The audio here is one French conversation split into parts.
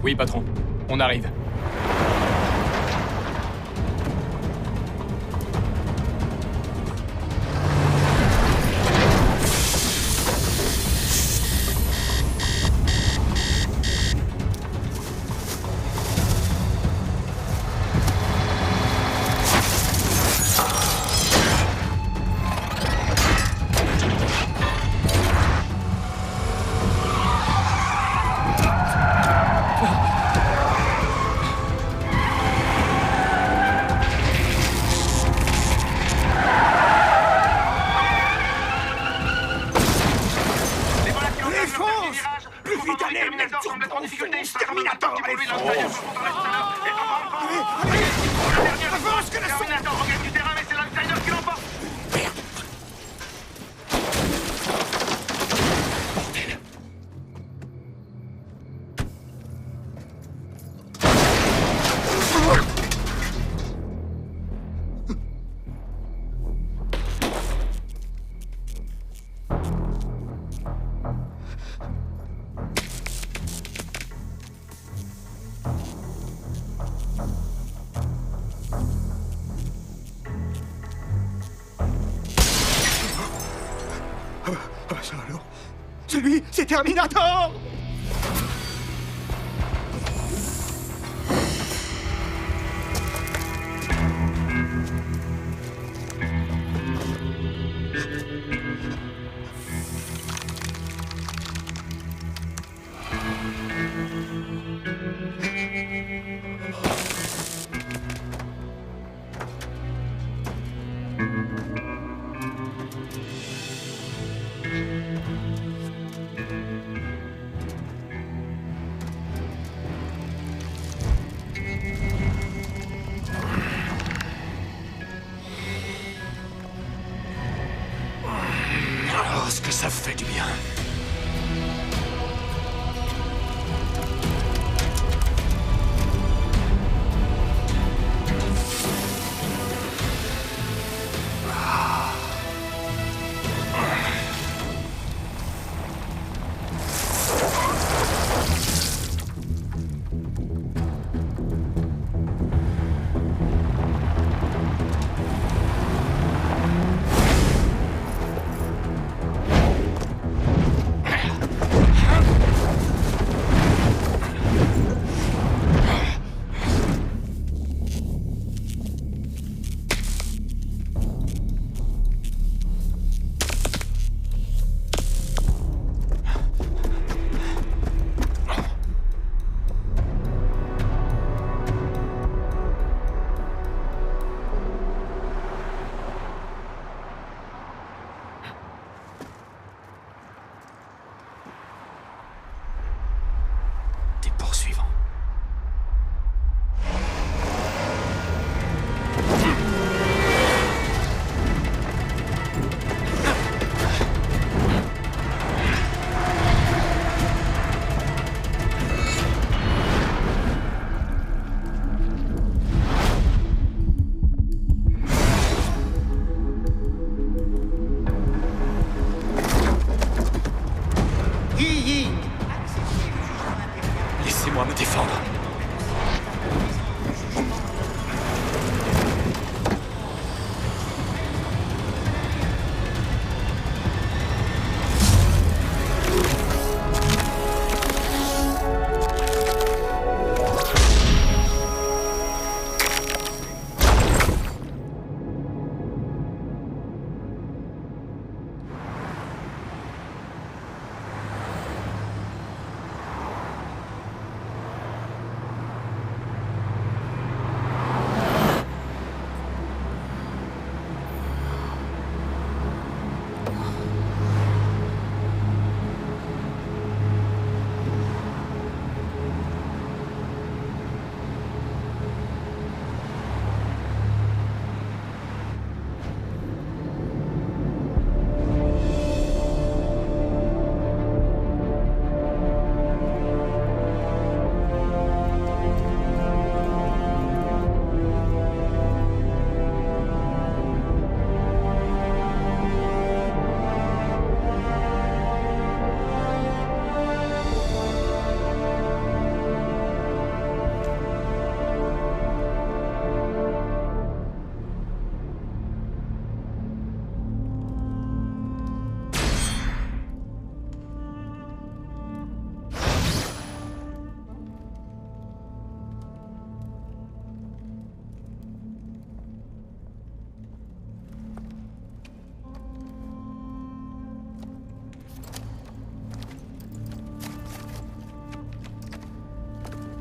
Oui, patron. On arrive. C'est lui, c'est Terminator! Oh, ce que ça fait du bien. Laissez-moi me défendre.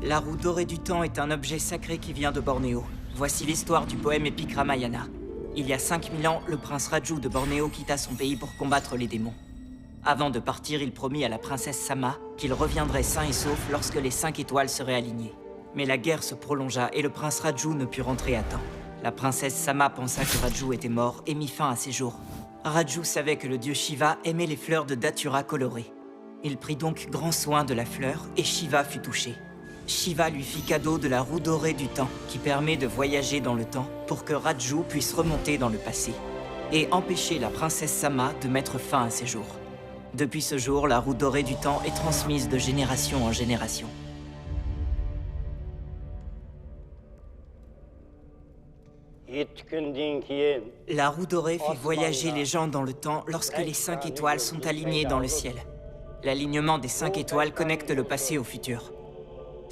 La roue dorée du temps est un objet sacré qui vient de Bornéo. Voici l'histoire du poème épique Ramayana. Il y a 5000 ans, le prince Raju de Bornéo quitta son pays pour combattre les démons. Avant de partir, il promit à la princesse Sama qu'il reviendrait sain et sauf lorsque les 5 étoiles seraient alignées. Mais la guerre se prolongea et le prince Raju ne put rentrer à temps. La princesse Sama pensa que Raju était mort et mit fin à ses jours. Raju savait que le dieu Shiva aimait les fleurs de datura colorées. Il prit donc grand soin de la fleur et Shiva fut touché. Shiva lui fit cadeau de la roue dorée du temps, qui permet de voyager dans le temps pour que Raju puisse remonter dans le passé et empêcher la princesse Sama de mettre fin à ses jours. Depuis ce jour, la roue dorée du temps est transmise de génération en génération. La roue dorée fait voyager les gens dans le temps lorsque les 5 étoiles sont alignées dans le ciel. L'alignement des 5 étoiles connecte le passé au futur.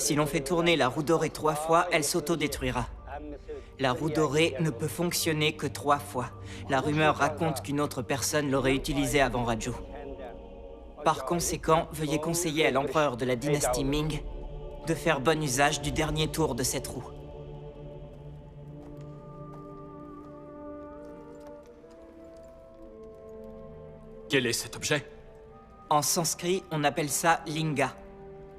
Si l'on fait tourner la roue dorée 3 fois, elle s'autodétruira. La roue dorée ne peut fonctionner que 3 fois. La rumeur raconte qu'une autre personne l'aurait utilisée avant Raju. Par conséquent, veuillez conseiller à l'empereur de la dynastie Ming de faire bon usage du dernier tour de cette roue. Quel est cet objet? En sanskrit, on appelle ça linga.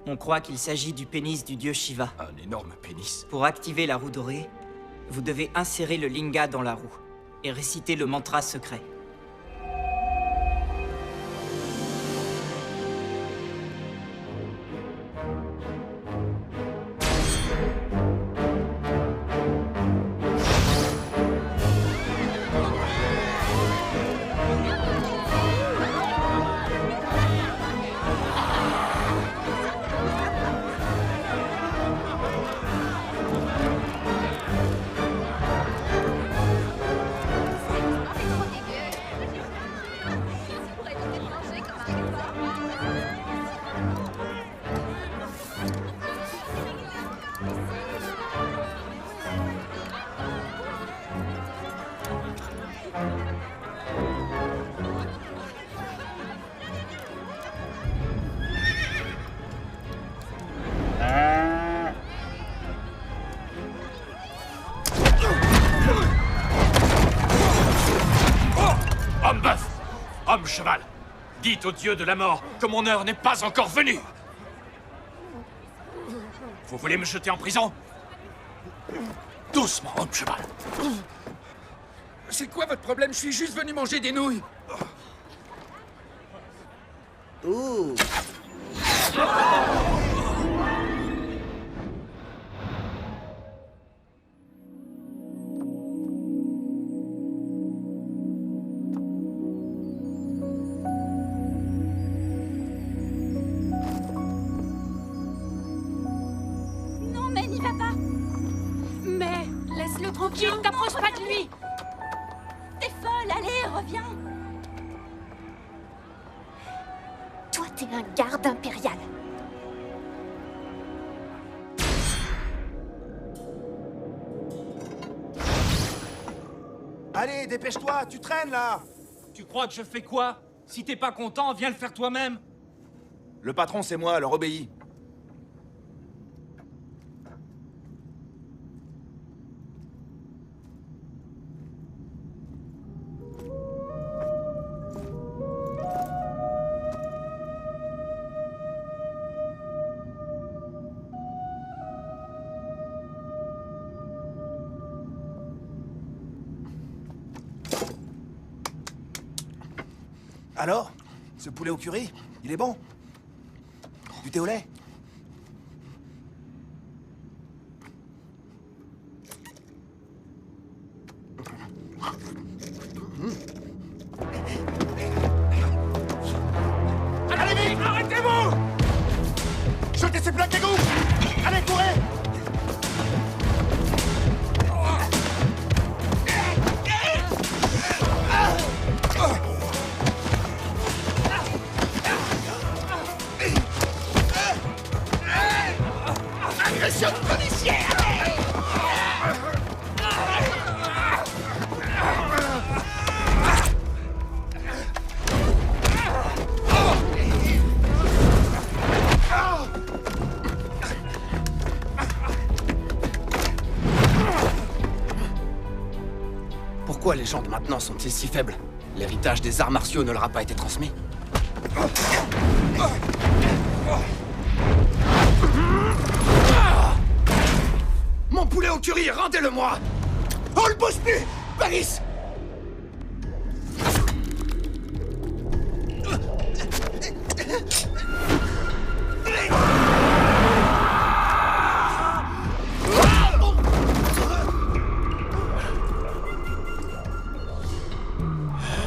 On croit qu'il s'agit du pénis du dieu Shiva. Un énorme pénis. Pour activer la roue dorée, vous devez insérer le linga dans la roue et réciter le mantra secret. Homme-bœuf! Homme-cheval! Dites au dieu de la mort que mon heure n'est pas encore venue! Vous voulez me jeter en prison? Doucement, homme-cheval! C'est quoi votre problème? Je suis juste venu manger des nouilles. Ouh. Non, mais n'y va pas. Mais laisse-le tranquille, t'approches pas de lui. T'es folle, allez, reviens. Toi, t'es un garde impérial. Allez, dépêche-toi, tu traînes là. Tu crois que je fais quoi? Si t'es pas content, viens le faire toi-même. Le patron, c'est moi, alors obéis. Alors? Ce poulet au curry, il est bon? Du thé au lait? Allez vite, arrêtez-vous! Jetez ces plaques d'égout! Allez, courez! Agression policière! Pourquoi les gens de maintenant sont-ils si faibles? L'héritage des arts martiaux ne leur a pas été transmis? Mon poulet au curry, rendez-le-moi! On le bouge plus! Paris!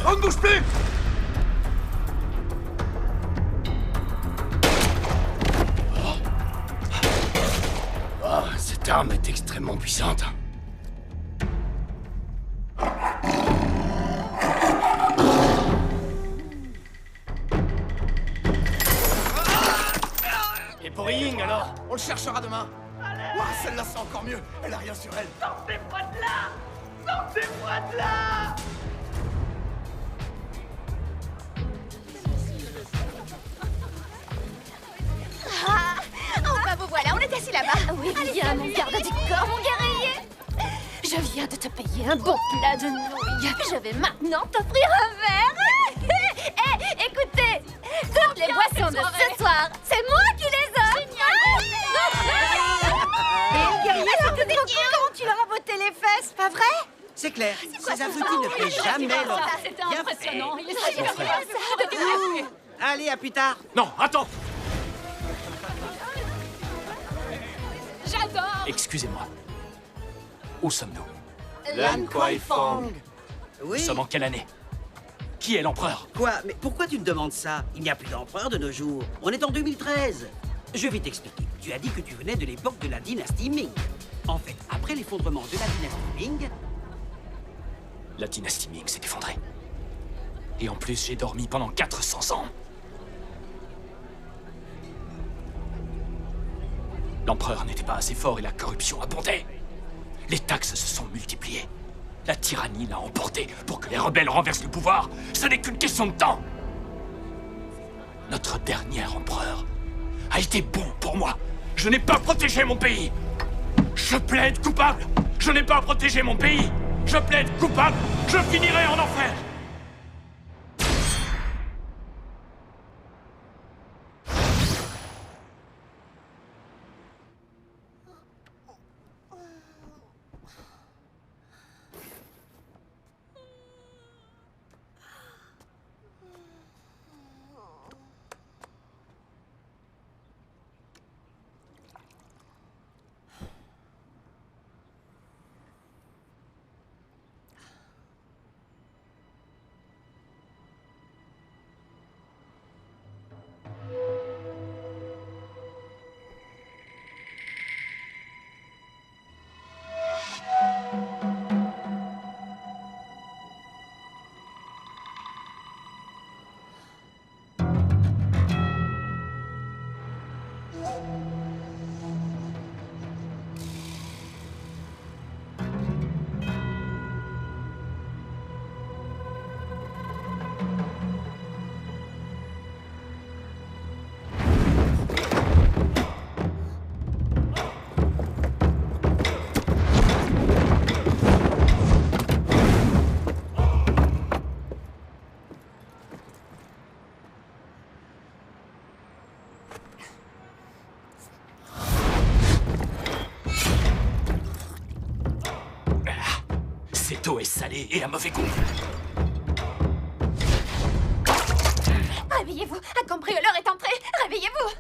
On ne bouge plus! Oh, cette arme est extrêmement puissante. Et pour Ying, alors? On le cherchera demain. Ouah, celle-là, c'est encore mieux. Elle a rien sur elle. Sortez-moi de là! Sortez-moi de là! Ah, enfin vous voilà, on est assis là-bas. Oui, viens, mon garde du corps, mon guerrier. Je viens de te payer un bon plat de nouilles. Je vais maintenant t'offrir un verre. Hé, écoutez, toutes les boissons de ce soir, c'est moi qui les offre. Et guerrier, c'était trop content, tu leur as botté les fesses, pas vrai? C'est clair, ces abrutis ne paient jamais leur... C'était Bien impressionnant, fait. il est super bien. Allez, à plus tard. Non, attends! J'adore. Excusez-moi. Où sommes-nous? Lan Kwai Fong. Oui. Nous sommes en quelle année? Qui est l'empereur? Quoi? Mais pourquoi tu me demandes ça? Il n'y a plus d'empereur de nos jours. On est en 2013. Je vais t'expliquer. Tu as dit que tu venais de l'époque de la dynastie Ming. En fait, après l'effondrement de la dynastie Ming... La dynastie Ming s'est effondrée. Et en plus, j'ai dormi pendant 400 ans. L'empereur n'était pas assez fort et la corruption abondait. Les taxes se sont multipliées. La tyrannie l'a emporté pour que les rebelles renversent le pouvoir. Ce n'est qu'une question de temps. Notre dernier empereur a été bon pour moi. Je n'ai pas protégé mon pays. Je plaide coupable. Je n'ai pas protégé mon pays. Je plaide coupable. Je finirai en enfer. Cette eau est salée et à mauvais goût. Réveillez-vous, un cambrioleur est entré. Réveillez-vous.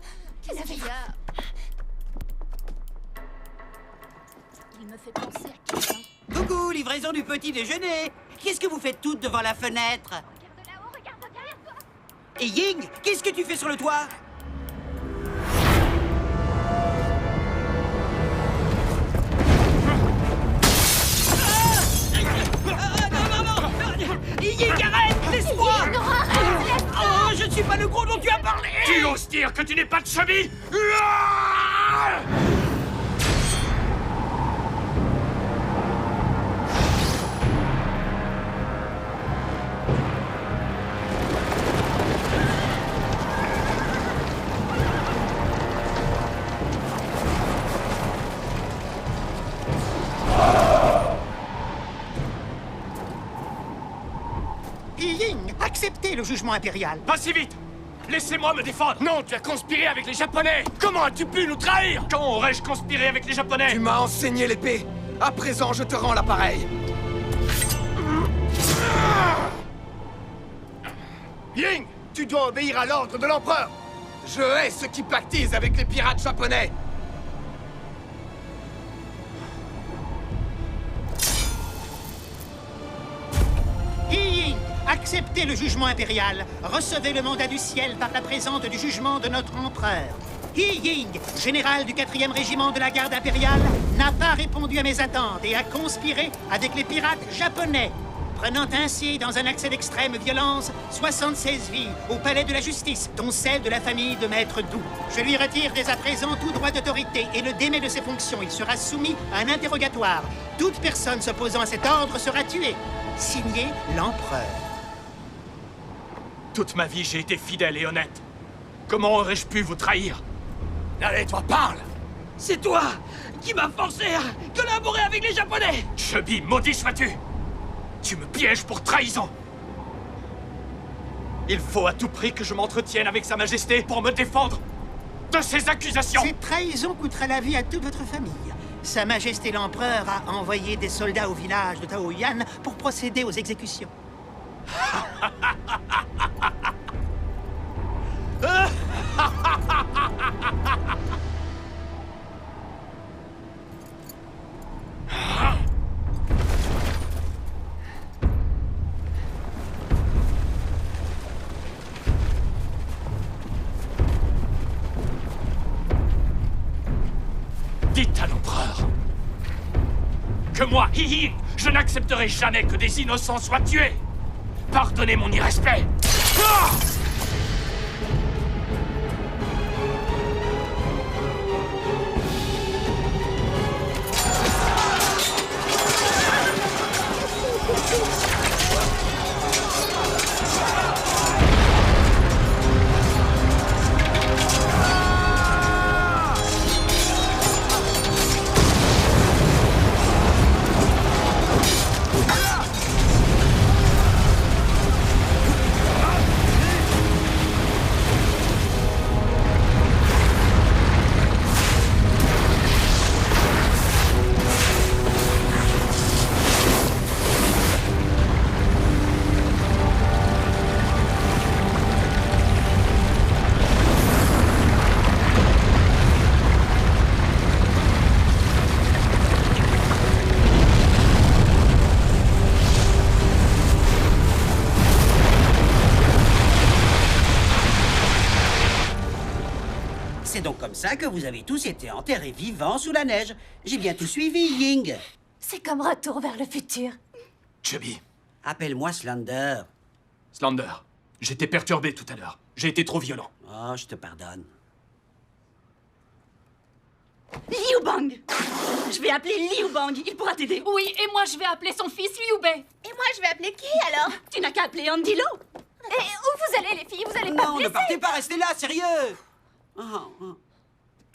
Il me fait penser à quelqu'un. Coucou, livraison du petit déjeuner. Qu'est-ce que vous faites toutes devant la fenêtre? Regarde là-haut, regarde derrière toi. Et Ying, qu'est-ce que tu fais sur le toit? Ying, arrête! Laisse-moi! Non, arrête, laisse-moi. Oh, je ne suis pas le gros dont tu as parlé! Tu oses dire que tu n'es pas de cheville? Ah! acceptez le jugement impérial. Pas si vite! Laissez-moi me défendre! Non, tu as conspiré avec les Japonais! Comment as-tu pu nous trahir? Quand aurais-je conspiré avec les Japonais? Tu m'as enseigné l'épée. À présent, je te rends l'appareil. Ying, tu dois obéir à l'ordre de l'empereur. Je hais ceux qui pactisent avec les pirates japonais. Ying, acceptez le jugement impérial. Recevez le mandat du ciel par la présente du jugement de notre empereur. Ying, général du 4e régiment de la garde impériale, n'a pas répondu à mes attentes et a conspiré avec les pirates japonais, prenant ainsi, dans un accès d'extrême violence, 76 vies au palais de la justice, dont celle de la famille de Maître Dou. Je lui retire dès à présent tout droit d'autorité et le démet de ses fonctions. Il sera soumis à un interrogatoire. Toute personne s'opposant à cet ordre sera tuée. Signé l'empereur. Toute ma vie, j'ai été fidèle et honnête. Comment aurais-je pu vous trahir? Allez, toi, parle! C'est toi qui m'as forcé à collaborer avec les Japonais! Chubby, maudit sois-tu! Tu me pièges pour trahison! Il faut à tout prix que je m'entretienne avec Sa Majesté pour me défendre de ces accusations! Cette trahison coûtera la vie à toute votre famille. Sa Majesté l'Empereur a envoyé des soldats au village de Taoyuan pour procéder aux exécutions. Dites à l'empereur que moi, Hihi, je n'accepterai jamais que des innocents soient tués. Pardonnez mon irrespect. Ah! C'est donc comme ça que vous avez tous été enterrés vivants sous la neige. J'ai bien tout suivi, Ying. C'est comme Retour vers le futur. Chubby, Appelle-moi Slender. Slender, j'étais perturbé tout à l'heure. J'ai été trop violent. Oh, je te pardonne. Liu Bang. Je vais appeler Liu Bang, il pourra t'aider. Oui, et moi je vais appeler son fils Liu Bei. Et moi, je vais appeler qui, alors? Tu n'as qu'à appeler Andy Lo. Et où vous allez, les filles? Vous allez pas Non, me ne laisser? partez pas, restez là, sérieux.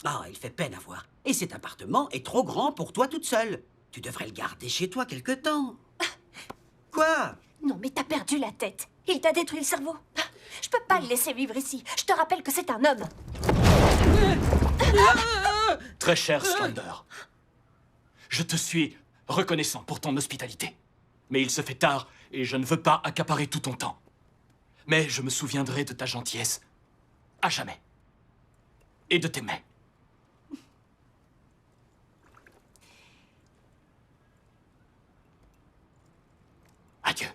Ah, il fait peine à voir. Et cet appartement est trop grand pour toi toute seule. Tu devrais le garder chez toi quelque temps. Quoi? Non, mais t'as perdu la tête. Il t'a détruit le cerveau. Je peux pas le laisser vivre ici. Je te rappelle que c'est un homme. Très cher Slender, je te suis reconnaissant pour ton hospitalité. Mais il se fait tard et je ne veux pas accaparer tout ton temps. Mais je me souviendrai de ta gentillesse à jamais. Et de tes mains. Adieu.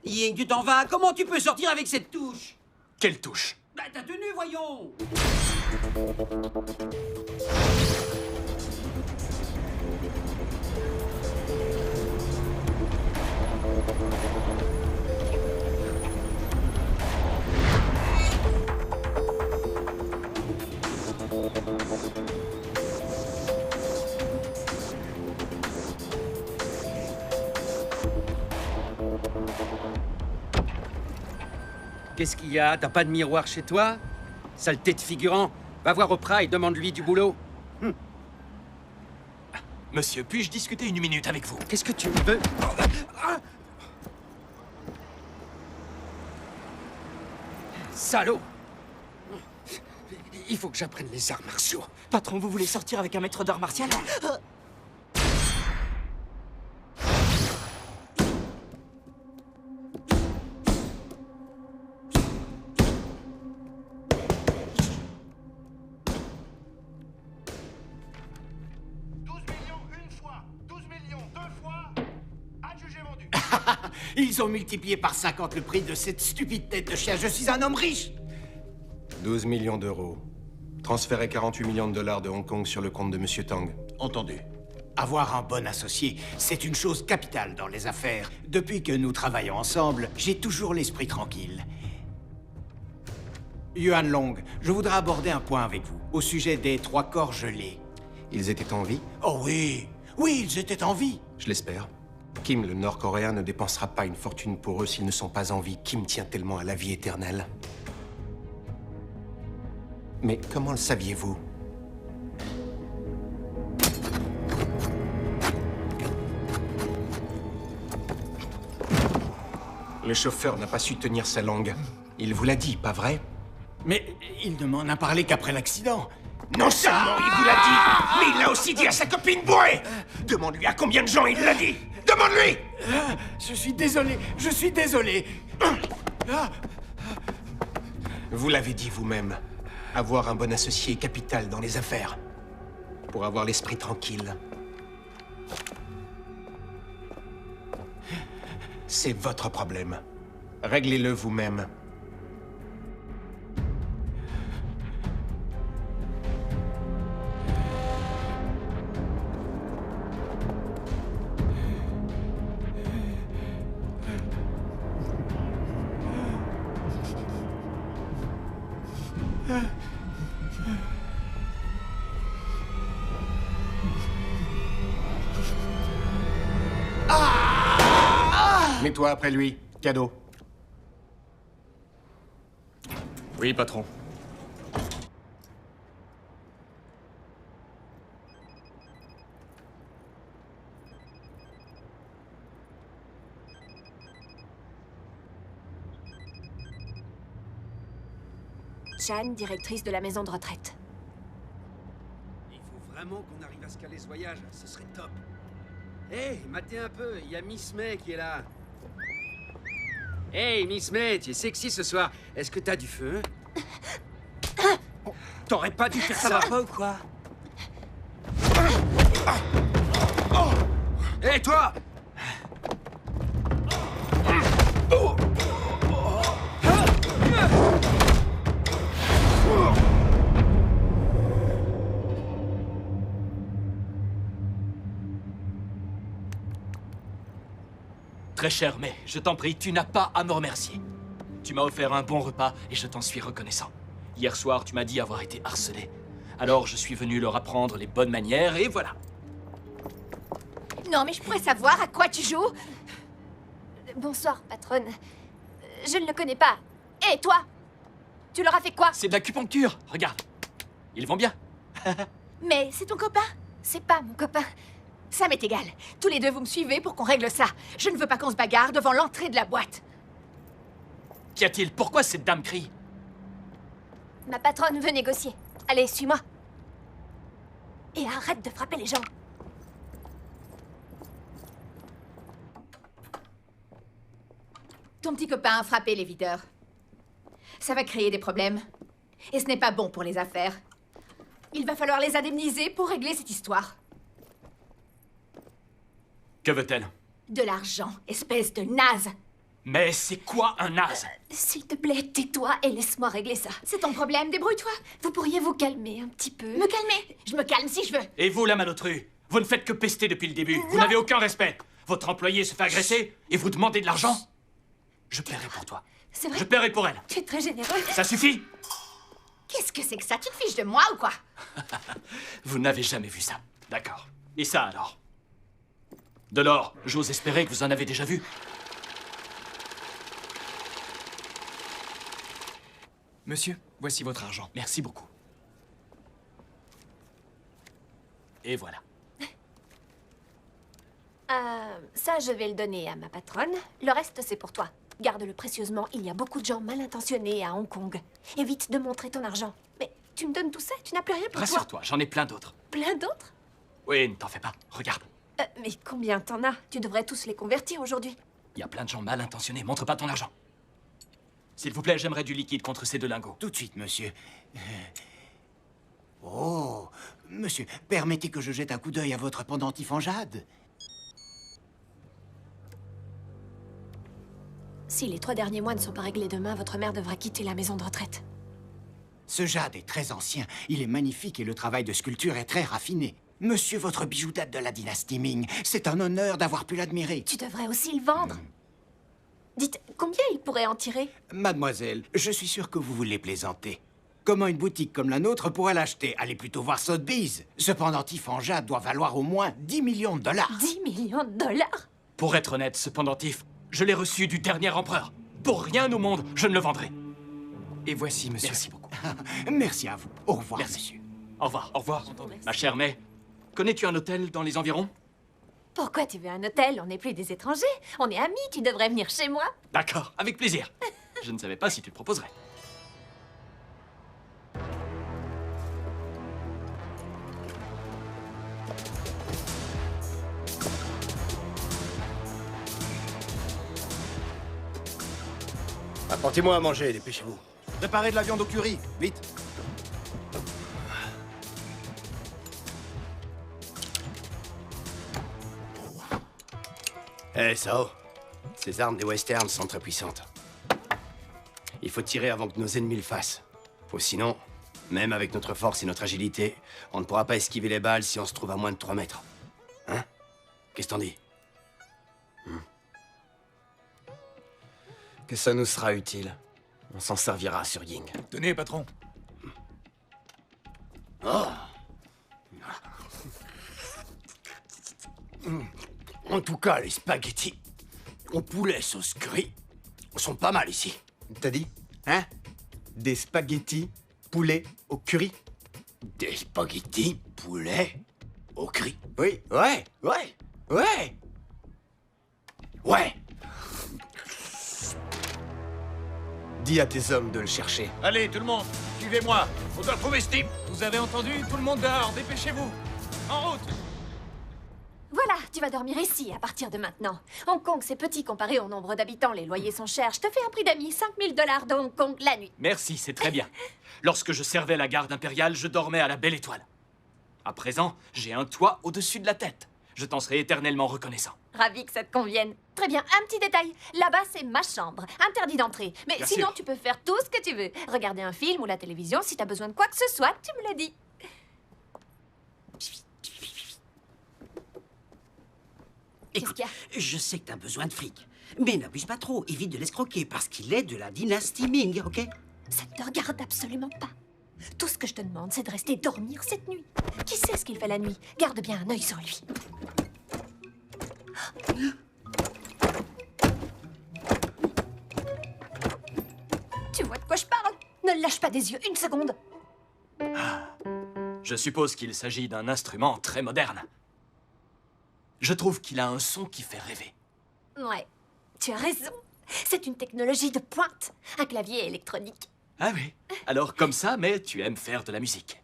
Ying, tu t'en vas? Comment tu peux sortir avec cette touche? Quelle touche? Bah, ta tenue, voyons. Qu'est-ce qu'il y a? T'as pas de miroir chez toi? Saleté de figurant. Va voir Oprah et demande-lui du boulot. Monsieur, puis-je discuter une minute avec vous? Qu'est-ce que tu veux? Salaud! Il faut que j'apprenne les arts martiaux. Patron, vous voulez sortir avec un maître d'art martial? Ils ont multiplié par 50 le prix de cette stupide tête de chien. Je suis un homme riche. 12 millions d'euros. Transférez 48 millions de dollars de Hong Kong sur le compte de Monsieur Tang. Entendu. Avoir un bon associé, c'est une chose capitale dans les affaires. Depuis que nous travaillons ensemble, j'ai toujours l'esprit tranquille. Yuan Long, je voudrais aborder un point avec vous, au sujet des 3 corps gelés. Ils étaient en vie? Oh oui! Oui, ils étaient en vie! Je l'espère. Kim, le Nord-Coréen, ne dépensera pas une fortune pour eux s'ils ne sont pas en vie. Kim tient tellement à la vie éternelle. Mais comment le saviez-vous? Le chauffeur n'a pas su tenir sa langue. Il vous l'a dit, pas vrai? Mais il ne m'en a parlé qu'après l'accident. Non seulement il vous l'a dit, mais il l'a aussi dit à sa copine bourrée. Demande-lui à combien de gens il l'a dit. Demande-lui. Je suis désolé, je suis désolé. Vous l'avez dit vous-même. Avoir un bon associé est capital dans les affaires. Pour avoir l'esprit tranquille. C'est votre problème. Réglez-le vous-même. Mets-toi après lui. Cadeau. Oui, patron. Chan, directrice de la maison de retraite. Il faut vraiment qu'on arrive à se caler ce voyage, ce serait top. Hé, matez un peu, il y a Miss May qui est là. Hey, Miss May, tu es sexy ce soir. Est-ce que t'as du feu? T'aurais pas dû faire ça. Ça va pas ou quoi? Hé, toi! Très cher, mais je t'en prie, tu n'as pas à me remercier. Tu m'as offert un bon repas et je t'en suis reconnaissant. Hier soir, tu m'as dit avoir été harcelé. Alors je suis venu leur apprendre les bonnes manières et voilà. Non, mais je pourrais savoir à quoi tu joues? Bonsoir, patronne. Je ne le connais pas. Et toi? Tu leur as fait quoi? C'est de l'acupuncture, regarde. Ils vont bien. Mais c'est ton copain? C'est pas mon copain. Ça m'est égal. Tous les deux, vous me suivez pour qu'on règle ça. Je ne veux pas qu'on se bagarre devant l'entrée de la boîte. Qu'y a-t-il? Pourquoi cette dame crie? Ma patronne veut négocier. Allez, suis-moi. Et arrête de frapper les gens. Ton petit copain a frappé les videurs. Ça va créer des problèmes. Et ce n'est pas bon pour les affaires. Il va falloir les indemniser pour régler cette histoire. Que veut-elle? De l'argent, espèce de naze. Mais c'est quoi un naze? S'il te plaît, tais-toi et laisse-moi régler ça. C'est ton problème, débrouille-toi. Vous pourriez vous calmer un petit peu. Me calmer? Je me calme si je veux. Et vous, la malotrue? Vous ne faites que pester depuis le début. Vous n'avez aucun respect. Votre employé se fait agresser et vous demandez de l'argent? Je paierai pour toi. C'est vrai? Je paierai pour elle. Tu es très généreux. Ça suffit? Qu'est-ce que c'est que ça? Tu te fiches de moi ou quoi? Vous n'avez jamais vu ça. D'accord. Et ça alors? De l'or, j'ose espérer que vous en avez déjà vu. Monsieur, voici votre argent. Merci beaucoup. Et voilà. Ça, je vais le donner à ma patronne. Le reste, c'est pour toi. Garde-le précieusement, il y a beaucoup de gens mal intentionnés à Hong Kong. Évite de montrer ton argent. Mais tu me donnes tout ça, tu n'as plus rien pour toi. Rassure-toi, j'en ai plein d'autres. Plein d'autres? Oui, ne t'en fais pas, regarde. Mais combien t'en as? Tu devrais tous les convertir aujourd'hui. Il y a plein de gens mal intentionnés, montre pas ton argent. S'il vous plaît, j'aimerais du liquide contre ces 2 lingots. Tout de suite, monsieur. Oh, monsieur, permettez que je jette un coup d'œil à votre pendentif en jade. Si les 3 derniers mois ne sont pas réglés demain, votre mère devra quitter la maison de retraite. Ce jade est très ancien, il est magnifique et le travail de sculpture est très raffiné. Monsieur, votre bijou date de la dynastie Ming. C'est un honneur d'avoir pu l'admirer. Tu devrais aussi le vendre. Dites, combien il pourrait en tirer? Mademoiselle, je suis sûr que vous voulez plaisanter. Comment une boutique comme la nôtre pourrait l'acheter? Allez plutôt voir Sotheby's. Ce pendentif en jade doit valoir au moins 10 millions de dollars. 10 millions de dollars? Pour être honnête, ce pendentif, je l'ai reçu du dernier empereur. Pour rien au monde, je ne le vendrai. Et voici, monsieur. Merci beaucoup. Merci à vous. Au revoir, Merci. monsieur. Au revoir. Au revoir. Ma chère May, connais-tu un hôtel dans les environs? Pourquoi tu veux un hôtel? On n'est plus des étrangers. On est amis, tu devrais venir chez moi. D'accord, avec plaisir. Je ne savais pas si tu le proposerais. Apportez-moi à manger, dépêchez-vous. Préparez de la viande au curry, vite. Eh, Sao, ces armes des westerns sont très puissantes. Il faut tirer avant que nos ennemis le fassent. Ou sinon, même avec notre force et notre agilité, on ne pourra pas esquiver les balles si on se trouve à moins de 3 mètres. Hein? Qu'est-ce que t'en dis? Que ça nous sera utile. On s'en servira sur Ying. Tenez, patron. Oh. En tout cas, les spaghettis au poulet sauce curry sont pas mal ici. T'as dit? Hein? Des spaghettis poulet au curry? Des spaghettis poulet au curry. Oui, ouais. Ouais. Dis à tes hommes de le chercher. Allez, tout le monde, suivez-moi. On doit trouver ce type. Vous avez entendu? Tout le monde dehors, dépêchez-vous. En route. Voilà, tu vas dormir ici à partir de maintenant. Hong Kong, c'est petit comparé au nombre d'habitants. Les loyers sont chers. Je te fais un prix d'amis, 5 000 $ de Hong Kong la nuit. Merci, c'est très bien. Lorsque je servais la garde impériale, je dormais à la Belle Étoile. À présent, j'ai un toit au-dessus de la tête. Je t'en serai éternellement reconnaissant. Ravi que ça te convienne. Très bien, un petit détail. Là-bas, c'est ma chambre. Interdit d'entrer. Mais Bien sinon, sûr. tu peux faire tout ce que tu veux. Regarder un film ou la télévision. Si t'as besoin de quoi que ce soit, tu me le dis. Écoute, je sais que t'as besoin de fric, mais n'abuse pas trop. Évite de l'escroquer parce qu'il est de la dynastie Ming, ok? Ça ne te regarde absolument pas. Tout ce que je te demande, c'est de rester dormir cette nuit. Qui sait ce qu'il fait la nuit? Garde bien un œil sur lui. Tu vois de quoi je parle? Ne le lâche pas des yeux une seconde. Je suppose qu'il s'agit d'un instrument très moderne. Je trouve qu'il a un son qui fait rêver. Ouais, tu as raison. C'est une technologie de pointe. Un clavier électronique. Ah oui? Alors comme ça, mais tu aimes faire de la musique.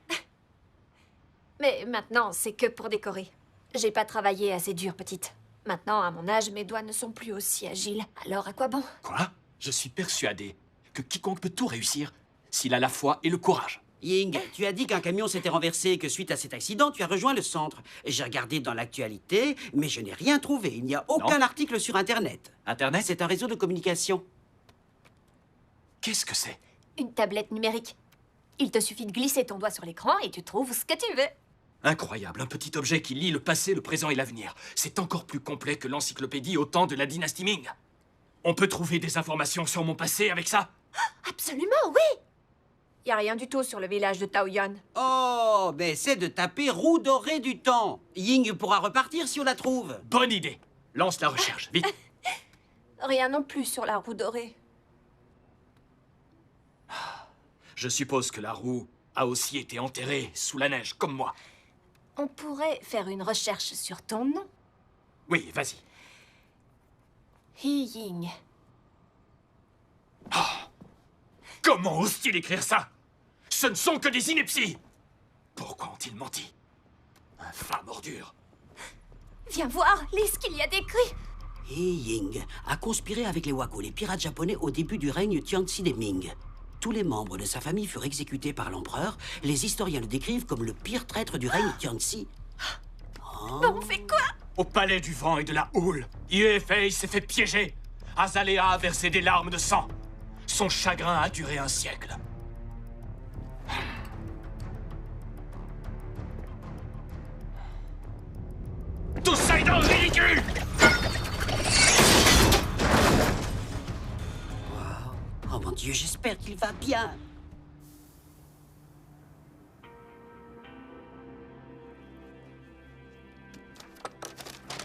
Mais maintenant, c'est que pour décorer. J'ai pas travaillé assez dur, petite. Maintenant, à mon âge, mes doigts ne sont plus aussi agiles. Alors à quoi bon? Quoi? Je suis persuadé que quiconque peut tout réussir s'il a la foi et le courage. Ying, tu as dit qu'un camion s'était renversé et que suite à cet accident, tu as rejoint le centre. J'ai regardé dans l'actualité, mais je n'ai rien trouvé. Il n'y a aucun article sur Internet. Internet? C'est un réseau de communication. Qu'est-ce que c'est? Une tablette numérique. Il te suffit de glisser ton doigt sur l'écran et tu trouves ce que tu veux. Incroyable, un petit objet qui lie le passé, le présent et l'avenir. C'est encore plus complet que l'encyclopédie au temps de la dynastie Ming. On peut trouver des informations sur mon passé avec ça? Absolument, oui! Y a rien du tout sur le village de Taoyuan. Oh, mais c'est de taper roue dorée du temps. Ying pourra repartir si on la trouve. Bonne idée. Lance la recherche, vite. Rien non plus sur la roue dorée. Je suppose que la roue a aussi été enterrée sous la neige, comme moi. On pourrait faire une recherche sur ton nom. Oui, vas-y. He Ying. Comment ose-t-il écrire ça? Ce ne sont que des inepties! Pourquoi ont-ils menti? Infâme ordure! Viens voir, lis ce qu'il y a décrit. He Ying a conspiré avec les Wako, les pirates japonais, au début du règne Tianzi des Ming. Tous les membres de sa famille furent exécutés par l'empereur. Les historiens le décrivent comme le pire traître du règne Tianzi. Bon, on fait quoi? Au palais du vent et de la houle, Yue Fei s'est fait piéger. Azalea a versé des larmes de sang. Son chagrin a duré un siècle. Tout ça est dans le ridicule! Oh mon Dieu, j'espère qu'il va bien.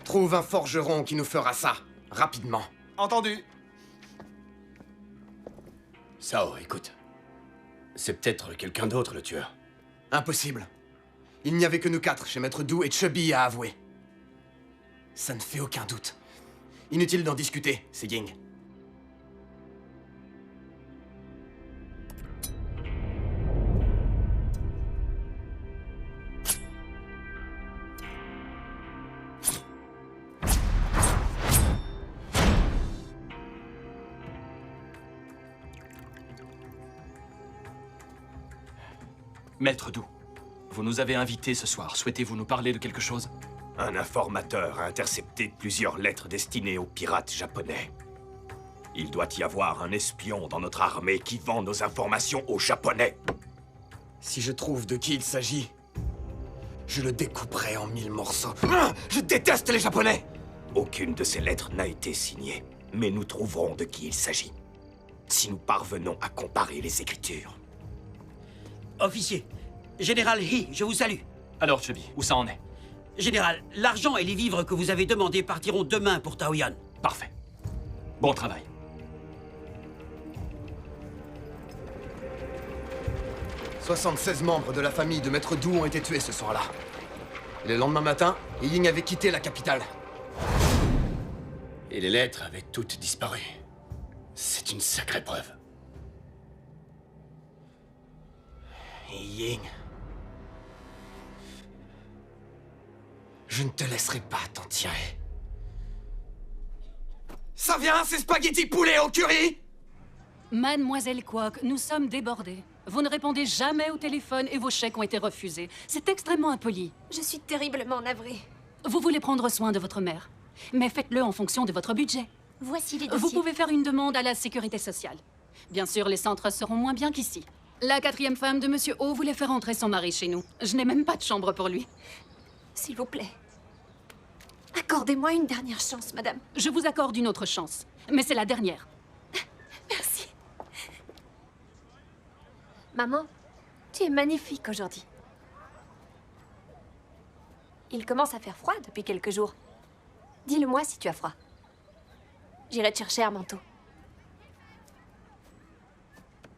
Trouve un forgeron qui nous fera ça, rapidement. Entendu. Sao, écoute. C'est peut-être quelqu'un d'autre, le tueur. Impossible. Il n'y avait que nous 4 chez Maître Dou et Chubby à avouer. Ça ne fait aucun doute. Inutile d'en discuter, c'est Ying. Maître Dou, vous nous avez invités ce soir. Souhaitez-vous nous parler de quelque chose? Un informateur a intercepté plusieurs lettres destinées aux pirates japonais. Il doit y avoir un espion dans notre armée qui vend nos informations aux Japonais. Si je trouve de qui il s'agit, je le découperai en 1000 morceaux. Je déteste les Japonais! Aucune de ces lettres n'a été signée, mais nous trouverons de qui il s'agit. Si nous parvenons à comparer les écritures. Officier, Général He, je vous salue. Alors, Chubby, où ça en est? Général, l'argent et les vivres que vous avez demandés partiront demain pour Taoyuan. Parfait. Bon travail. « 76 membres de la famille de Maître Dou ont été tués ce soir-là. Et le lendemain matin, Ying avait quitté la capitale. Et les lettres avaient toutes disparu. C'est une sacrée preuve. Ying... Je ne te laisserai pas t'en tirer. Ça vient, ces spaghettis poulet au curry? Mademoiselle Kwok, nous sommes débordés. Vous ne répondez jamais au téléphone et vos chèques ont été refusés. C'est extrêmement impoli. Je suis terriblement navrée. Vous voulez prendre soin de votre mère, mais faites-le en fonction de votre budget. Voici les dossiers. Vous pouvez faire une demande à la sécurité sociale. Bien sûr, les centres seront moins bien qu'ici. La 4e femme de Monsieur O voulait faire entrer son mari chez nous. Je n'ai même pas de chambre pour lui. S'il vous plaît. Accordez-moi une dernière chance, madame. Je vous accorde une autre chance, mais c'est la dernière. Merci. Maman, tu es magnifique aujourd'hui. Il commence à faire froid depuis quelques jours. Dis-le-moi si tu as froid. J'irai te chercher un manteau.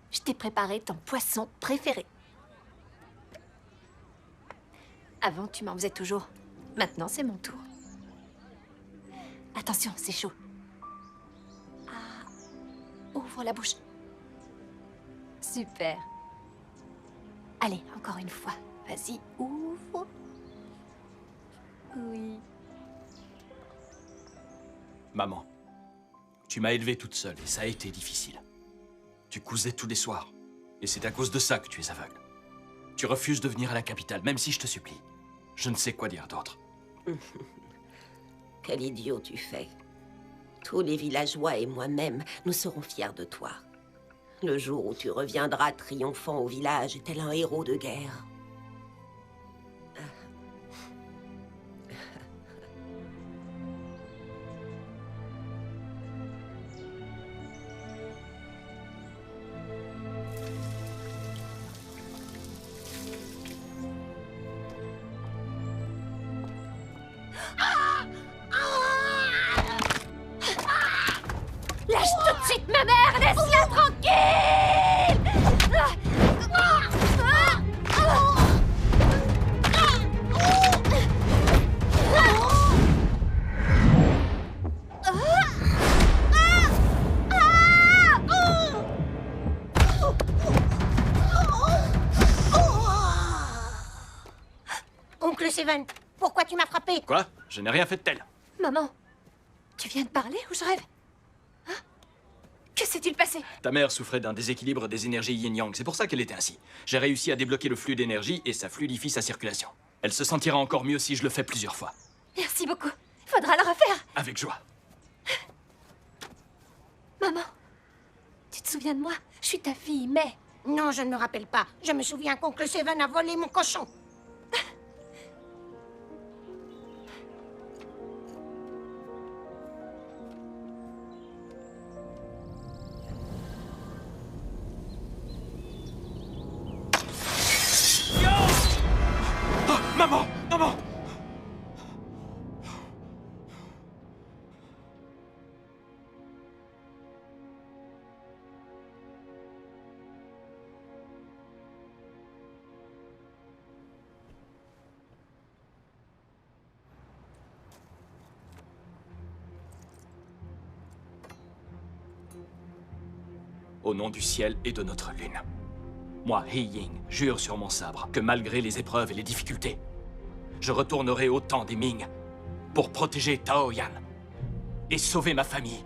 Je t'ai préparé ton poisson préféré. Avant, tu m'en faisais toujours. Maintenant, c'est mon tour. Attention, c'est chaud. Ah, ouvre la bouche. Super. Allez, encore une fois. Vas-y, ouvre. Oui. Maman, tu m'as élevée toute seule et ça a été difficile. Tu cousais tous les soirs. Et c'est à cause de ça que tu es aveugle. Tu refuses de venir à la capitale, même si je te supplie. Je ne sais quoi dire d'autre. Quel idiot tu fais. Tous les villageois et moi-même, nous serons fiers de toi. Le jour où tu reviendras triomphant au village, tel un héros de guerre. Lâche tout de suite ma mère, laisse-la tranquille! Oncle Seven, pourquoi tu m'as frappé? Quoi? Je n'ai rien fait de tel. Maman, tu viens de parler ou je rêve? Hein? Que s'est-il passé? Ta mère souffrait d'un déséquilibre des énergies yin-yang, c'est pour ça qu'elle était ainsi. J'ai réussi à débloquer le flux d'énergie et ça fluidifie sa circulation. Elle se sentira encore mieux si je le fais plusieurs fois. Merci beaucoup. Faudra le refaire. Avec joie. Maman, tu te souviens de moi? Je suis ta fille, mais... Non, je ne me rappelle pas. Je me souviens qu'Oncle Seven a volé mon cochon. Oh, maman! Maman! Au nom du ciel et de notre lune. Moi, He Ying, jure sur mon sabre que malgré les épreuves et les difficultés, je retournerai au temps des Ming pour protéger Tao Yan et sauver ma famille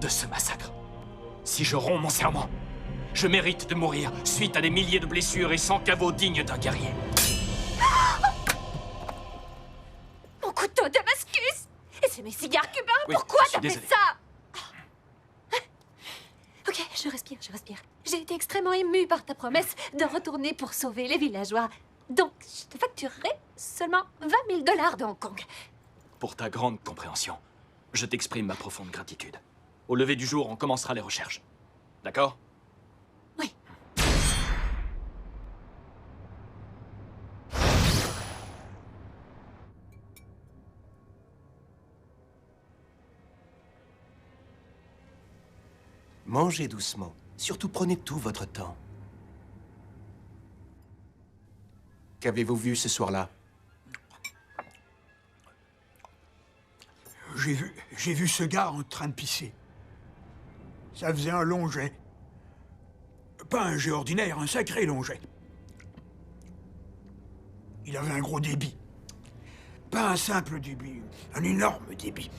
de ce massacre. Si je romps mon serment, je mérite de mourir suite à des milliers de blessures et sans caveau digne d'un guerrier. Mon couteau Damascus! Et c'est mes cigares cubains! Oui, Pourquoi je suis t'as fait désolé. ça? Ok, je respire, je respire. J'ai été extrêmement émue par ta promesse de retourner pour sauver les villageois. Donc, je te facturerai seulement 20 000 $ de Hong Kong. Pour ta grande compréhension, je t'exprime ma profonde gratitude. Au lever du jour, on commencera les recherches. D'accord? Oui. Mangez doucement. Surtout prenez tout votre temps. Qu'avez-vous vu ce soir-là? J'ai vu ce gars en train de pisser. Ça faisait un long jet. Pas un jet ordinaire, un sacré long jet. Il avait un gros débit. Pas un simple débit, un énorme débit.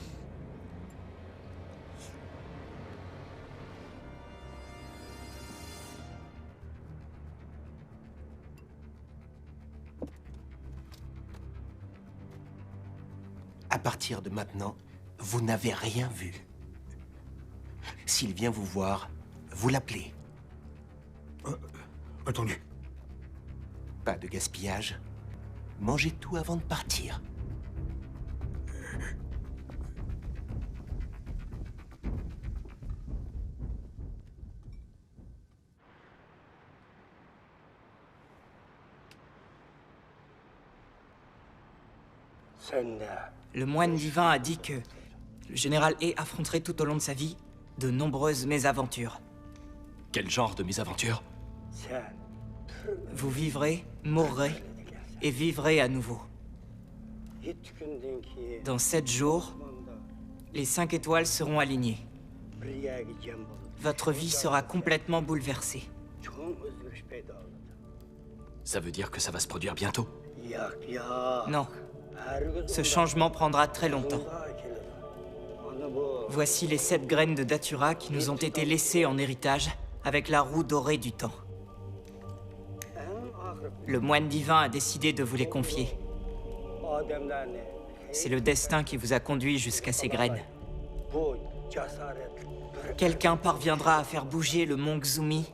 À partir de maintenant, vous n'avez rien vu. S'il vient vous voir, vous l'appelez. Attendu. Pas de gaspillage. Mangez tout avant de partir. Le moine divin a dit que le général He affronterait tout au long de sa vie de nombreuses mésaventures. Quel genre de mésaventure? Vous vivrez, mourrez et vivrez à nouveau. Dans 7 jours, les 5 étoiles seront alignées. Votre vie sera complètement bouleversée. Ça veut dire que ça va se produire bientôt? Non. Ce changement prendra très longtemps. Voici les 7 graines de Datura qui nous ont été laissées en héritage avec la roue dorée du temps. Le moine divin a décidé de vous les confier. C'est le destin qui vous a conduit jusqu'à ces graines. Quelqu'un parviendra à faire bouger le mont Xumi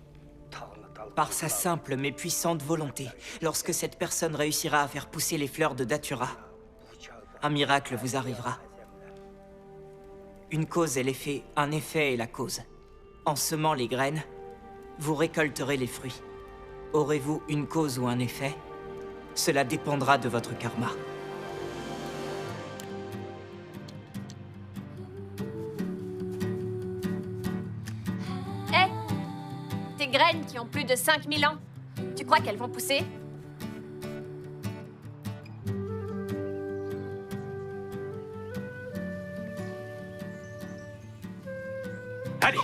par sa simple mais puissante volonté. Lorsque cette personne réussira à faire pousser les fleurs de Datura, un miracle vous arrivera. Une cause est l'effet, un effet est la cause. En semant les graines, vous récolterez les fruits. Aurez-vous une cause ou un effet? Cela dépendra de votre karma. Hé! Tes graines qui ont plus de 5000 ans, tu crois qu'elles vont pousser? Allez!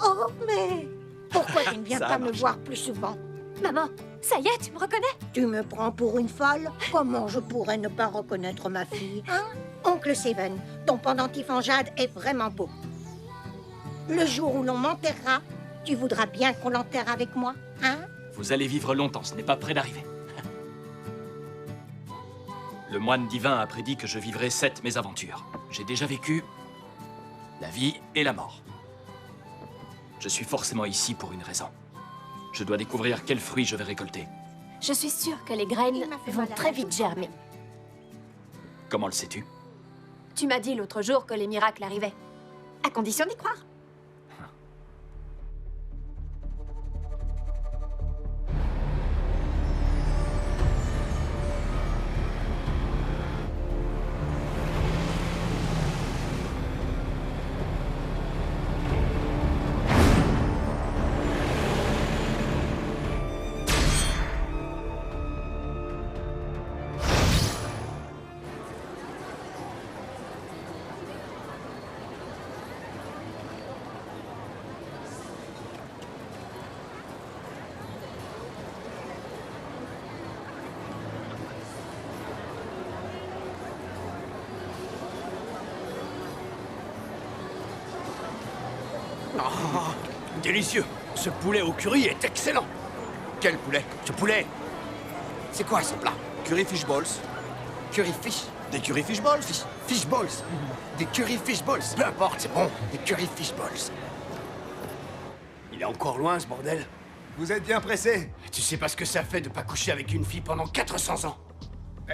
Oh, mais... Pourquoi tu ne viens Ça pas me marche. voir plus souvent? Maman, ça y est, tu me reconnais? Tu me prends pour une folle? Comment je pourrais ne pas reconnaître ma fille, hein? Oncle Seven, ton pendentif en jade est vraiment beau. Le jour où l'on m'enterrera, tu voudras bien qu'on l'enterre avec moi, hein? Vous allez vivre longtemps, ce n'est pas près d'arriver. Le moine divin a prédit que je vivrai 7 mésaventures. J'ai déjà vécu la vie et la mort. Je suis forcément ici pour une raison. Je dois découvrir quels fruits je vais récolter. Je suis sûre que les graines vont très vite germer. Comment le sais-tu? Tu m'as dit l'autre jour que les miracles arrivaient. À condition d'y croire. Oh, délicieux. Ce poulet au curry est excellent. Quel poulet? Ce poulet. C'est quoi ce plat? Curry fish balls. Curry fish? Des curry fish balls. Fish balls. Des curry fish balls. Peu importe, c'est bon. Des curry fish balls. Il est encore loin, ce bordel. Vous êtes bien pressé? Tu sais pas ce que ça fait de pas coucher avec une fille pendant 400 ans.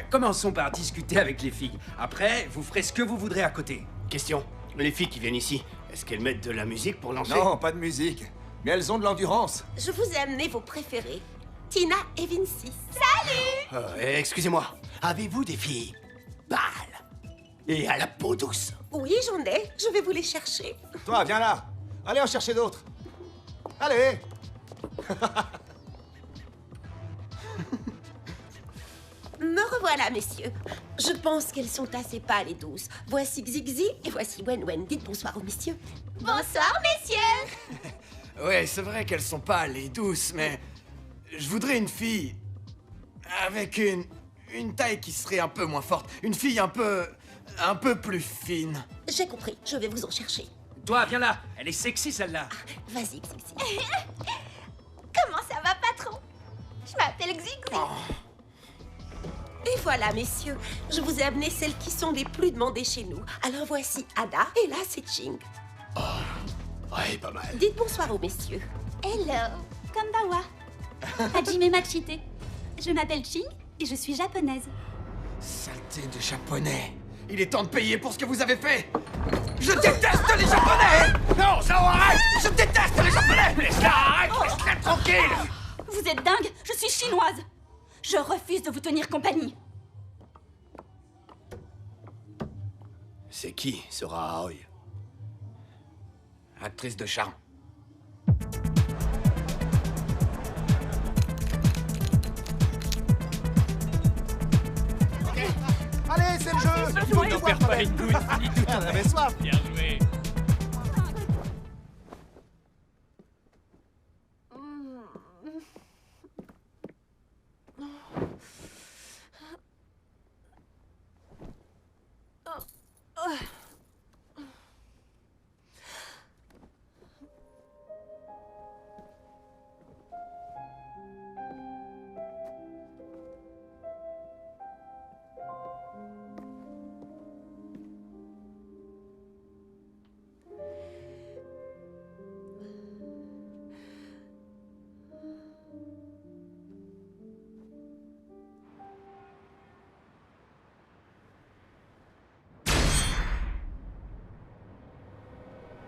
Commençons par discuter avec les filles. Après, vous ferez ce que vous voudrez à côté. Question. Les filles qui viennent ici, est-ce qu'elles mettent de la musique pour lancer? Non, pas de musique. Mais elles ont de l'endurance. Je vous ai amené vos préférés. Tina et Vinci. Salut! Excusez-moi, avez-vous des filles pâles et à la peau douce? Oui, j'en ai. Je vais vous les chercher. Toi, viens là. Allez en chercher d'autres. Allez. Me revoilà, messieurs. Je pense qu'elles sont assez pâles et douces. Voici Xigzi et voici Wen Wen. Dites bonsoir aux messieurs. Bonsoir, messieurs! Ouais, c'est vrai qu'elles sont pâles et douces, mais je voudrais une fille avec une taille qui serait un peu moins forte. Une fille un peu plus fine. J'ai compris. Je vais vous en chercher. Toi, viens là. Elle est sexy, celle-là. Vas-y, Xigzi. Comment ça va, patron? Je m'appelle Xigzi. Et voilà, messieurs. Je vous ai amené celles qui sont les plus demandées chez nous. Alors voici Ada et là, c'est Ching. Ouais, pas mal. Dites bonsoir aux messieurs. Hello, konbanwa. Hajime machite. Je m'appelle Ching et je suis japonaise. Saleté de japonais. Il est temps de payer pour ce que vous avez fait. Je déteste les japonais. Non, ça arrête. Je déteste les japonais. Laisse-la, arrête, laisse-la tranquille. Vous êtes dingue, je suis chinoise. Je refuse de vous tenir compagnie. C'est qui, ce Aoi? Actrice de charme. Ok. Allez, c'est le jeu. Ne perds pas une goutte. On avait soif. Bien joué.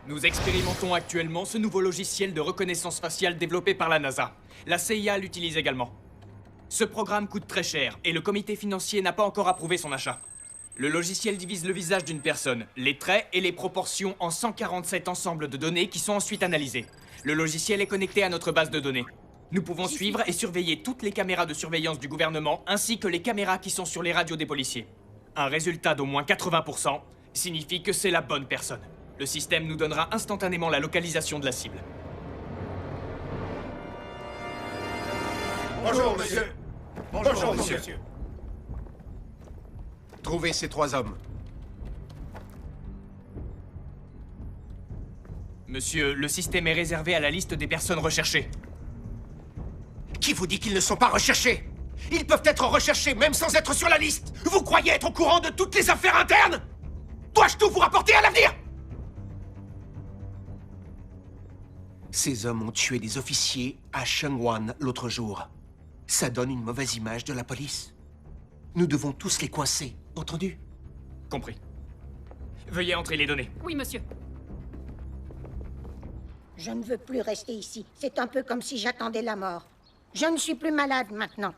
Nous expérimentons actuellement ce nouveau logiciel de reconnaissance faciale développé par la NASA. La CIA l'utilise également. Ce programme coûte très cher et le comité financier n'a pas encore approuvé son achat. Le logiciel divise le visage d'une personne, les traits et les proportions en 147 ensembles de données qui sont ensuite analysés. Le logiciel est connecté à notre base de données. Nous pouvons suivre et surveiller toutes les caméras de surveillance du gouvernement ainsi que les caméras qui sont sur les radios des policiers. Un résultat d'au moins 80% signifie que c'est la bonne personne. Le système nous donnera instantanément la localisation de la cible. Bonjour, monsieur. Bonjour, monsieur. Trouvez ces 3 hommes. Monsieur, le système est réservé à la liste des personnes recherchées. Qui vous dit qu'ils ne sont pas recherchés? Ils peuvent être recherchés même sans être sur la liste. Vous croyez être au courant de toutes les affaires internes? Dois-je tout vous rapporter à l'avenir? Ces hommes ont tué des officiers à Chengwan l'autre jour. Ça donne une mauvaise image de la police. Nous devons tous les coincer, entendu? Compris. Veuillez entrer les données. Oui, monsieur. Je ne veux plus rester ici. C'est un peu comme si j'attendais la mort. Je ne suis plus malade maintenant.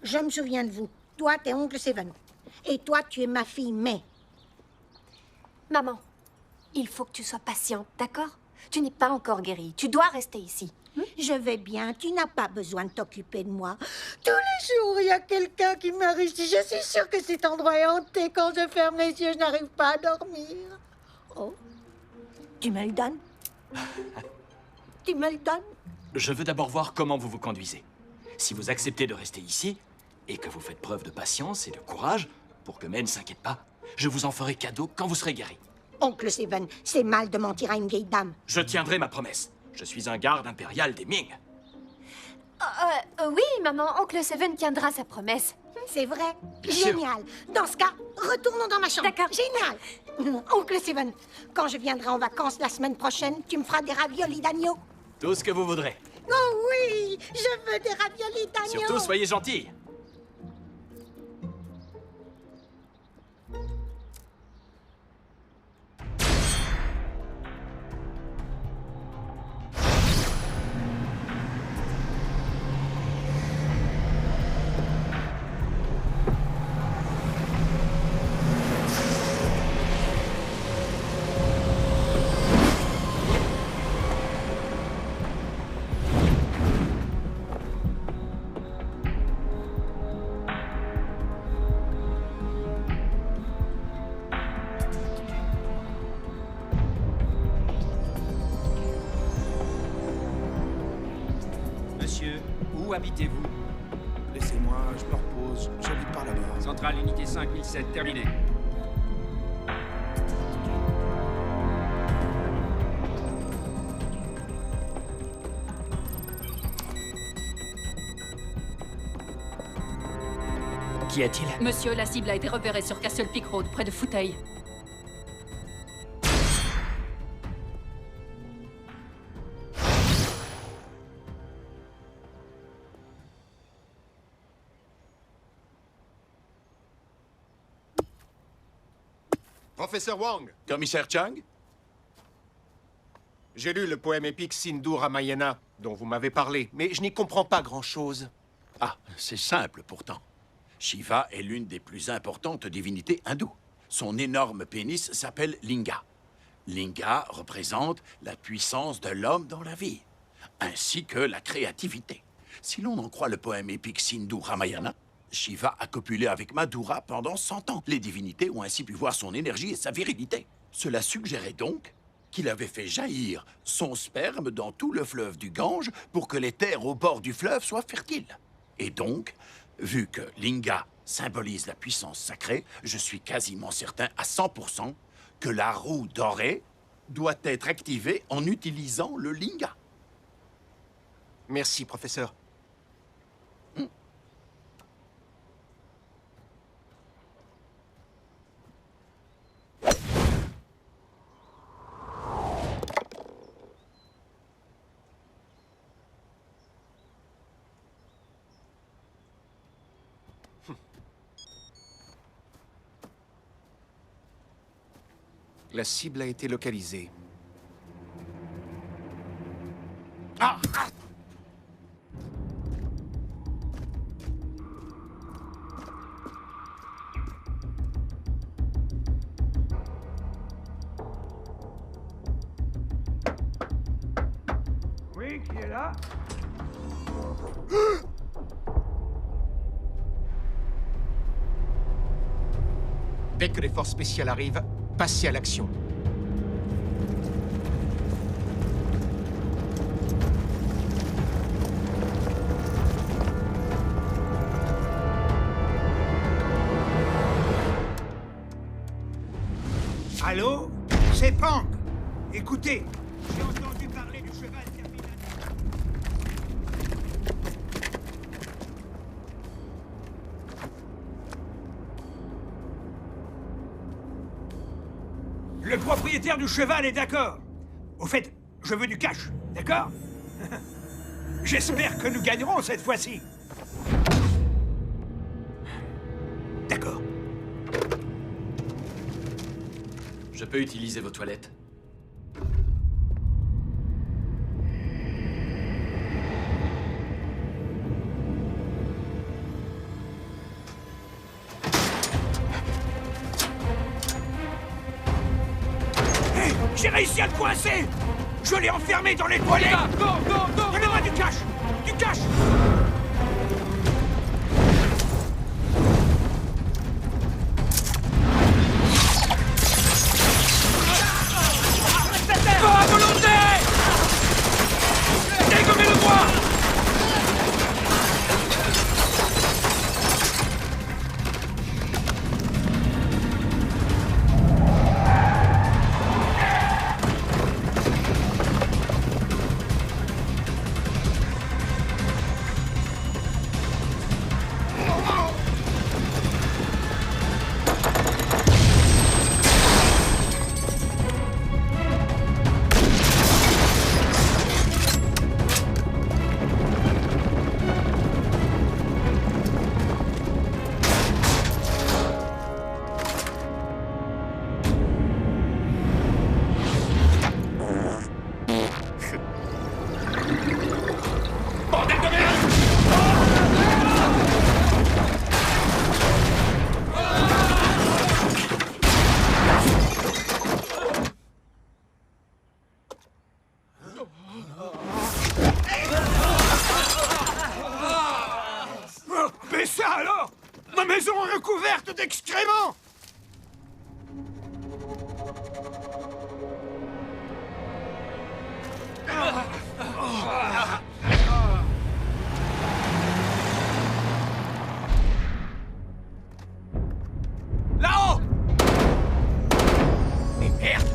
Je me souviens de vous. Toi, t'es oncle Seven. Et toi, tu es ma fille May. Maman, il faut que tu sois patiente, d'accord? Tu n'es pas encore guérie. Tu dois rester ici. Je vais bien. Tu n'as pas besoin de t'occuper de moi. Tous les jours, il y a quelqu'un qui m'arrive ici. Je suis sûre que cet endroit est hanté. Quand je ferme les yeux, je n'arrive pas à dormir. Oh. Tu me le donnes? Tu me le donnes? Je veux d'abord voir comment vous vous conduisez. Si vous acceptez de rester ici, et que vous faites preuve de patience et de courage, pour que May ne s'inquiète pas, je vous en ferai cadeau quand vous serez guéri. Oncle Seven, c'est mal de mentir à une vieille dame. Je tiendrai ma promesse. Je suis un garde impérial des Ming. Oui, maman, oncle Seven tiendra sa promesse. C'est vrai? Bien sûr. Génial. Dans ce cas, retournons dans ma chambre. D'accord. Génial. Oncle Seven, quand je viendrai en vacances la semaine prochaine, tu me feras des raviolis d'agneau. Tout ce que vous voudrez. Oh oui, je veux des raviolis d'agneau. Surtout, soyez gentils. Monsieur, où habitez-vous? Laissez-moi, je me repose. J'habite par là-bas. Centrale unité 5007, terminé. Qu'y a-t-il? Monsieur, la cible a été repérée sur Castle Peak Road, près de Fauteuil. Professeur Wang. Commissaire Chang? J'ai lu le poème épique Sindhu Ramayana, dont vous m'avez parlé, mais je n'y comprends pas grand-chose. Ah, c'est simple pourtant. Shiva est l'une des plus importantes divinités hindoues. Son énorme pénis s'appelle Linga. Linga représente la puissance de l'homme dans la vie, ainsi que la créativité. Si l'on en croit le poème épique Sindhu Ramayana, Shiva a copulé avec Madhura pendant 100 ans. Les divinités ont ainsi pu voir son énergie et sa virilité. Cela suggérait donc qu'il avait fait jaillir son sperme dans tout le fleuve du Gange pour que les terres au bord du fleuve soient fertiles. Et donc, vu que Linga symbolise la puissance sacrée, je suis quasiment certain à 100% que la roue dorée doit être activée en utilisant le Linga. Merci, professeur. La cible a été localisée. Ah, ah. Oui, qui est là? Dès que les forces spéciales arrivent, passez à l'action. Allô? C'est Pang. Écoutez, j'ai entendu parler du cheval terminal. Le propriétaire du cheval est d'accord. Au fait, je veux du cash, d'accord? J'espère que nous gagnerons cette fois-ci. D'accord. Je peux utiliser vos toilettes? Hé, j'ai réussi à le coincer! Je l'ai enfermé dans les toilettes! Go, go, go! Donnez-moi du cash! Du cash! Pas à volonté! Dégommez-le-moi! Mais ça alors? Ma maison est recouverte d'excréments! Là-haut! Mais merde!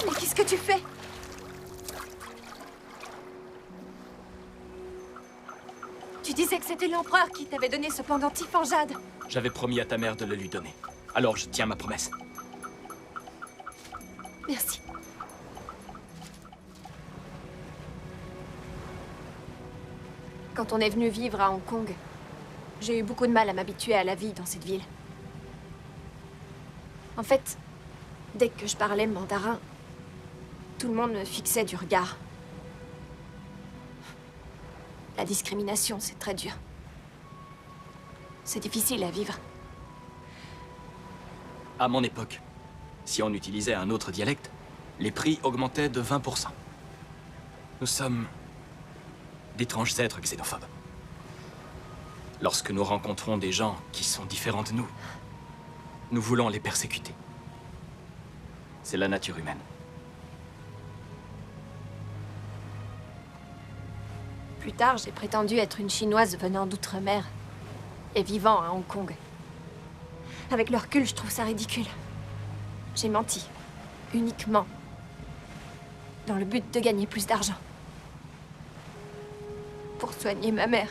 Mais qu'est-ce que tu fais? Tu disais que c'était l'empereur qui t'avait donné ce pendentif en jade. J'avais promis à ta mère de le lui donner. Alors je tiens ma promesse. Merci. Quand on est venu vivre à Hong Kong, j'ai eu beaucoup de mal à m'habituer à la vie dans cette ville. En fait, dès que je parlais mandarin, tout le monde me fixait du regard. La discrimination, c'est très dur. C'est difficile à vivre. À mon époque, si on utilisait un autre dialecte, les prix augmentaient de 20%. Nous sommes d'étranges êtres xénophobes. Lorsque nous rencontrons des gens qui sont différents de nous, nous voulons les persécuter. C'est la nature humaine. Plus tard, j'ai prétendu être une Chinoise venant d'outre-mer et vivant à Hong Kong. Avec le recul, je trouve ça ridicule. J'ai menti. Uniquement. Dans le but de gagner plus d'argent. Pour soigner ma mère.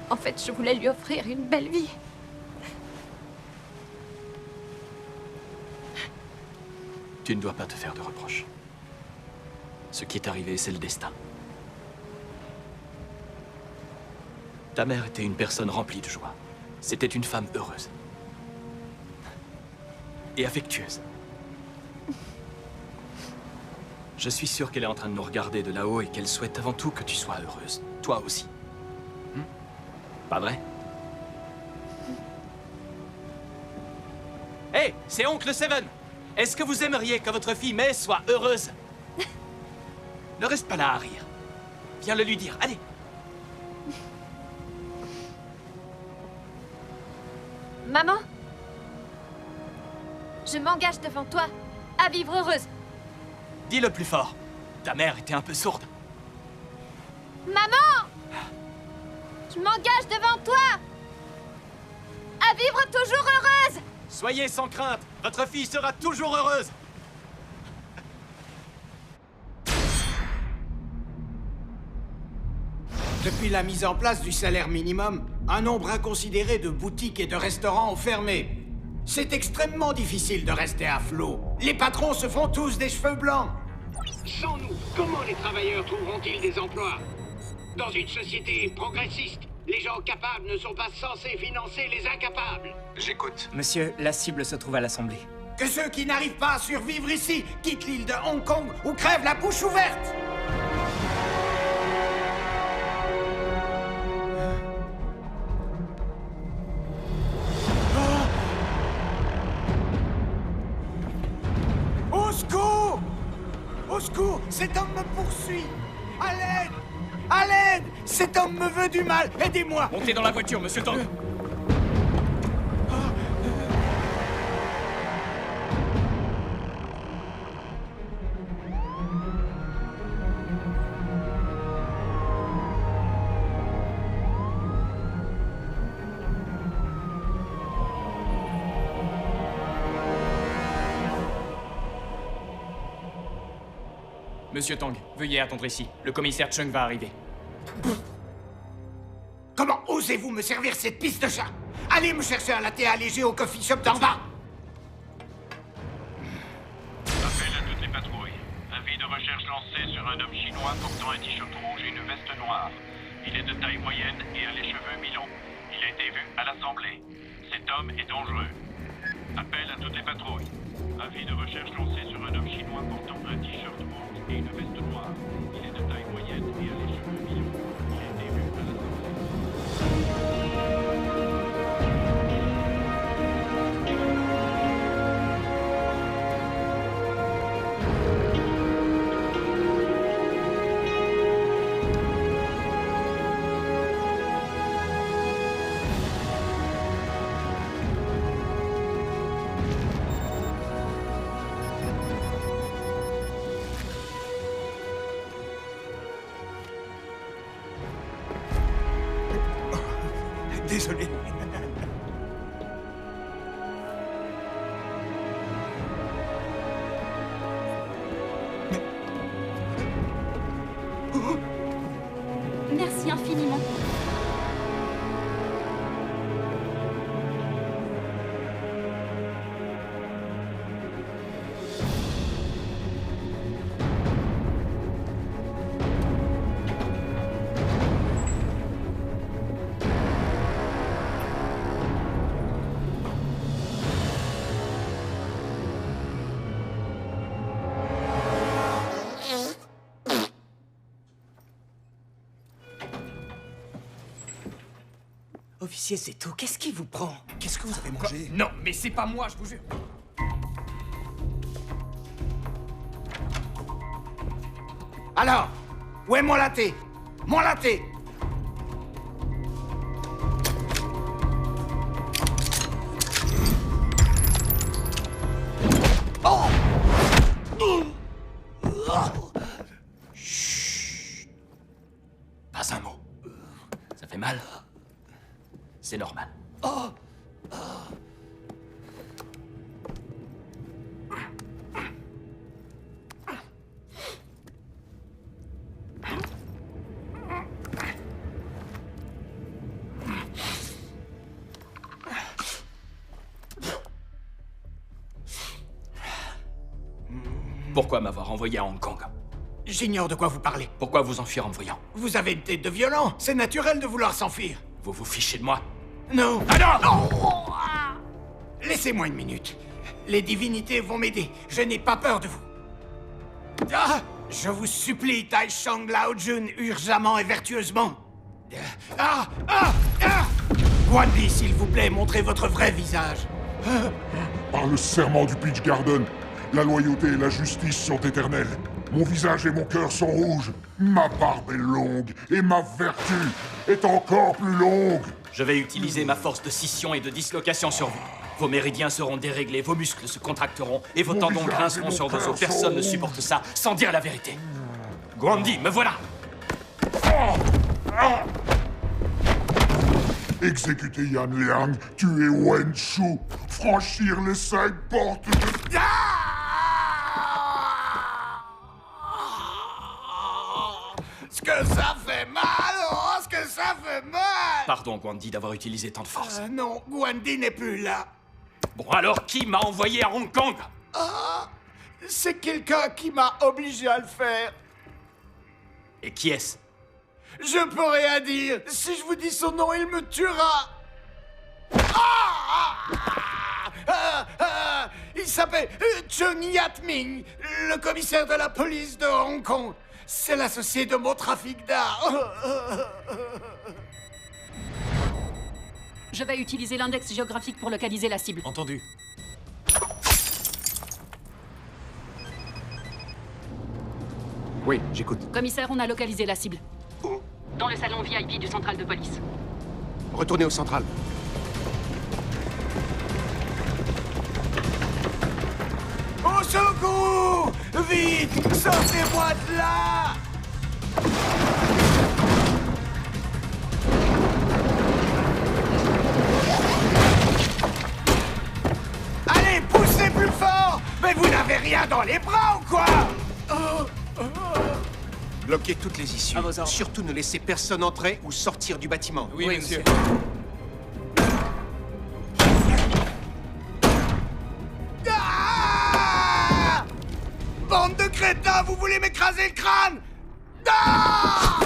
En fait, je voulais lui offrir une belle vie. Tu ne dois pas te faire de reproches. Ce qui est arrivé, c'est le destin. Ta mère était une personne remplie de joie. C'était une femme heureuse. Et affectueuse. Je suis sûr qu'elle est en train de nous regarder de là-haut et qu'elle souhaite avant tout que tu sois heureuse. Toi aussi. Pas vrai? Hé, hey, c'est Oncle Seven! Est-ce que vous aimeriez que votre fille May soit heureuse? Ne reste pas là à rire. Viens le lui dire, allez! Maman, je m'engage devant toi à vivre heureuse. Dis-le plus fort. Ta mère était un peu sourde. Maman! Je m'engage devant toi à vivre toujours heureuse. Soyez sans crainte, votre fille sera toujours heureuse. Depuis la mise en place du salaire minimum, un nombre inconsidéré de boutiques et de restaurants ont fermé. C'est extrêmement difficile de rester à flot. Les patrons se font tous des cheveux blancs. Sans nous, comment les travailleurs trouveront-ils des emplois? Dans une société progressiste, les gens capables ne sont pas censés financer les incapables. J'écoute. Monsieur, la cible se trouve à l'Assemblée. Que ceux qui n'arrivent pas à survivre ici quittent l'île de Hong Kong ou crèvent la bouche ouverte. Au secours! Au secours! Cet homme me poursuit! À l'aide! À l'aide! Cet homme me veut du mal! Aidez-moi! Montez dans la voiture, monsieur Tang. Monsieur Tang, veuillez attendre ici. Le commissaire Chung va arriver. Comment osez-vous me servir cette piste de chat? Allez me chercher un latte allégé au coffee shop d'en bas. Appel à toutes les patrouilles. Avis de recherche lancé sur un homme chinois portant un t-shirt rouge et une veste noire. Il est de taille moyenne et a les cheveux mi-longs. Il a été vu à l'Assemblée. Cet homme est dangereux. Appel à toutes les patrouilles. Avis de recherche lancé sur un homme chinois portant un t-shirt rouge et une veste noire. Il est de taille moyenne et a les cheveux mi-longs. Il a été vu à Désolé. Merci infiniment. Officier Zeto, qu'est-ce qui vous prend? Qu'est-ce que vous avez mangé? Non, mais c'est pas moi, je vous jure. Alors, où est mon latte? Mon latte! Oh! Pas un mot. Ça fait mal? C'est normal. Pourquoi m'avoir envoyé à Hong Kong? J'ignore de quoi vous parlez. Pourquoi vous enfuir en me voyant? Vous avez une tête de violent. C'est naturel de vouloir s'enfuir. Vous vous fichez de moi? Non. Ah non! Laissez-moi une minute. Les divinités vont m'aider. Je n'ai pas peur de vous. Ah! Je vous supplie, Tai Shang Lao Jun, urgemment et vertueusement. Guan Li, s'il vous plaît, montrez votre vrai visage. Par le serment du Peach Garden, la loyauté et la justice sont éternelles. Mon visage et mon cœur sont rouges. Ma barbe est longue et ma vertu est encore plus longue. Je vais utiliser ma force de scission et de dislocation sur vous. Vos méridiens seront déréglés, vos muscles se contracteront et vos tendons grinceront sur vos os. Personne ne supporte ça sans dire la vérité. Guandi, me voilà! Exécuter Yan Liang, tuer Wen Shu, franchir les 5 portes de... Ce que ça fait mal, oh, ce que ça fait mal! Pardon, Guandi, d'avoir utilisé tant de force. Non, Guandi n'est plus là. Bon, alors, qui m'a envoyé à Hong Kong? C'est quelqu'un qui m'a obligé à le faire. Et qui est-ce? Je peux rien dire. Si je vous dis son nom, il me tuera. Il s'appelle Chung Yat-ming, le commissaire de la police de Hong Kong. C'est l'associé de mon trafic d'art. Je vais utiliser l'index géographique pour localiser la cible. Entendu. Oui, j'écoute. Commissaire, on a localisé la cible. Où? Dans le salon VIP du central de police. Retournez au central. Au secours! Vite! Sortez-moi de là! Allez, poussez plus fort! Mais vous n'avez rien dans les bras ou quoi? Bloquez toutes les issues. Surtout ne laissez personne entrer ou sortir du bâtiment. Oui, monsieur. Bande de crétins, vous voulez m'écraser le crâne? Ah!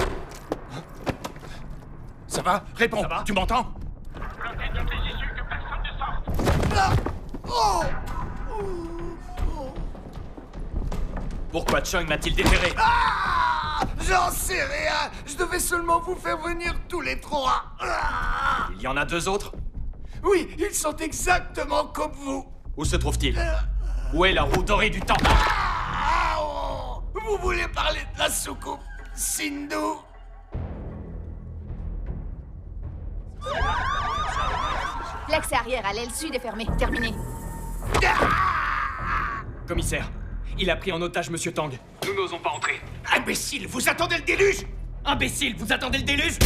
Ça va? Réponds, tu m'entends? Bloquez toutes les issues, que personne ne sorte. Ah! Oh! Pourquoi Chung m'a-t-il déterré? Ah! J'en sais rien. Je devais seulement vous faire venir tous les trois. Ah! Il y en a 2 autres? Oui, ils sont exactement comme vous. Où se trouve-t-il? Où est la roue dorée du temps? Ah, oh! Vous voulez parler de la soucoupe Sindhu? L'accès arrière à l'aile sud est fermé. Terminé. Commissaire, il a pris en otage Monsieur Tang. Nous n'osons pas entrer. Imbécile, vous attendez le déluge? Imbécile, vous attendez le déluge?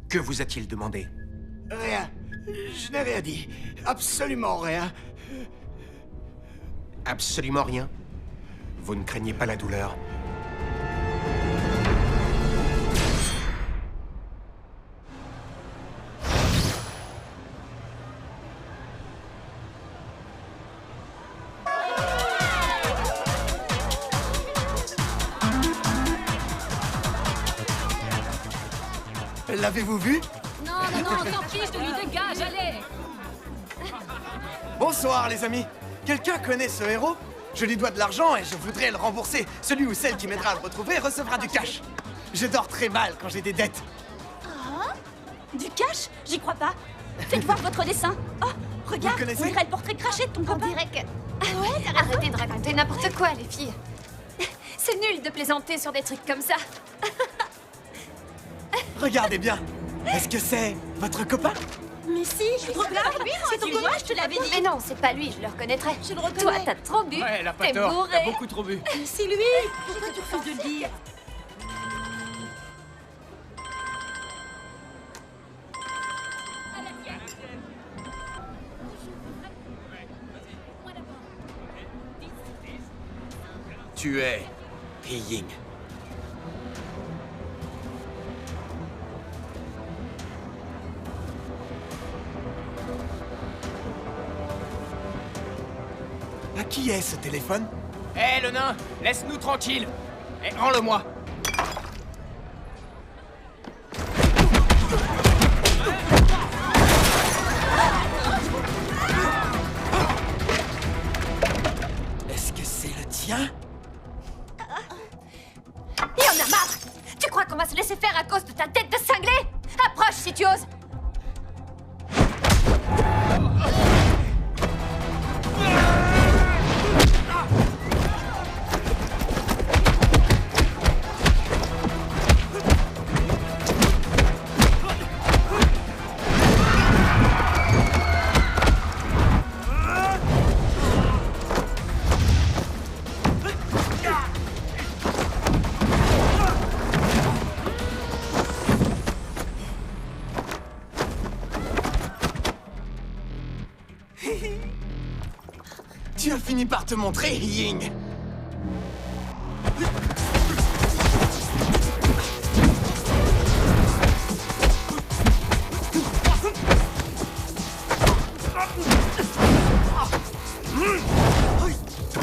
Que vous a-t-il demandé? Rien. Je n'ai rien dit. Absolument rien. Absolument rien. Vous ne craignez pas la douleur. L'avez-vous vu? Non, on s'en fiche de lui, dégage, allez! Bonsoir, les amis. Quelqu'un connaît ce héros? Je lui dois de l'argent et je voudrais le rembourser. Celui ou celle qui m'aidera à le retrouver recevra du cash. Je dors très mal quand j'ai des dettes. Oh, du cash? J'y crois pas. Faites voir votre dessin. Oh, regarde, on dirait le portrait craché de ton copain. On dirait que... Ah ouais, arrêtez de raconter n'importe quoi, les filles. C'est nul de plaisanter sur des trucs comme ça. Regardez bien. Est-ce que c'est votre copain? Mais si, regarde, c'est ton copain, je te l'avais dit. Mais non, c'est pas lui, je le reconnaîtrais. Je le reconnais. Toi, t'as trop bu. Ouais, elle a pas T'es tort, bourré. t'as beaucoup trop bu. C'est lui. Pourquoi tu refuses de le dire? Tu es Ying. À qui est ce téléphone? Hé, le nain, laisse-nous tranquille. Eh, rends-le-moi. Est-ce que c'est le tien? Il y en a marre. Tu crois qu'on va se laisser faire à cause de ta tête de cinglé? Approche si tu oses. Tu as fini par te montrer, Ying.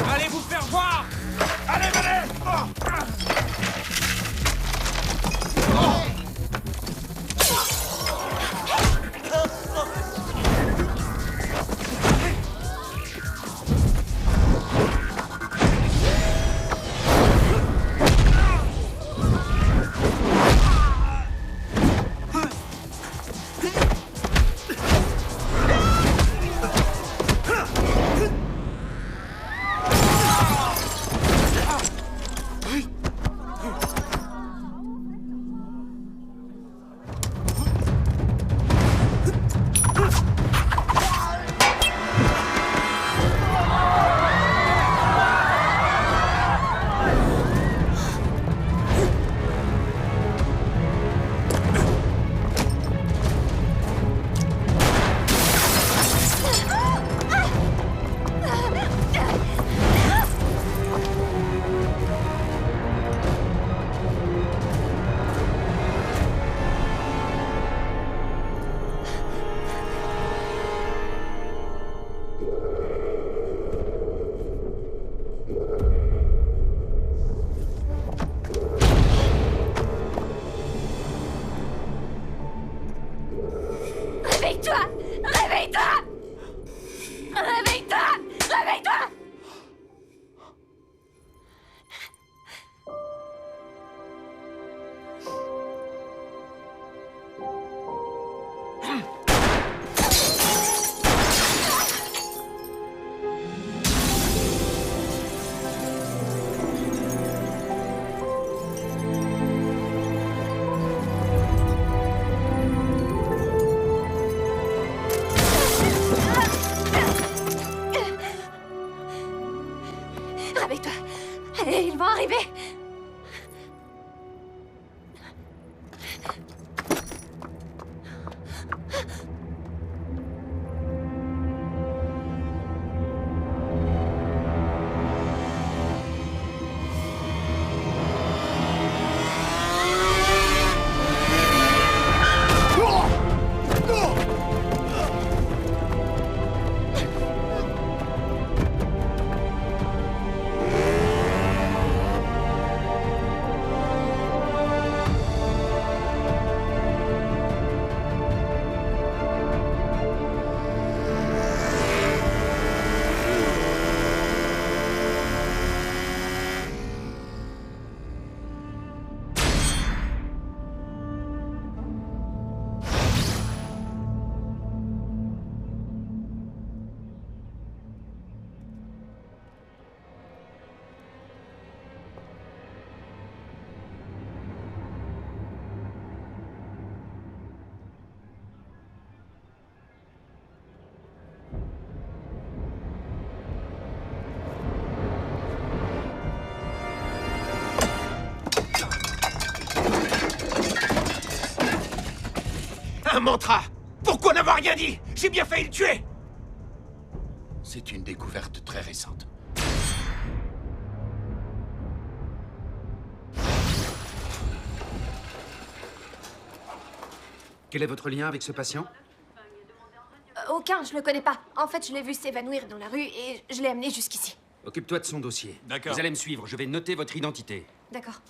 Allez vous faire voir! Allez, allez! Réveille-toi! Réveille-toi! Réveille-toi! Réveille-toi! Réveille-toi! Allez, ils vont arriver! Un mantra! Pourquoi n'avoir rien dit? J'ai bien failli le tuer! C'est une découverte très récente. Quel est votre lien avec ce patient? Aucun, je le connais pas. En fait, je l'ai vu s'évanouir dans la rue et je l'ai amené jusqu'ici. Occupe-toi de son dossier. D'accord. Vous allez me suivre, je vais noter votre identité. D'accord.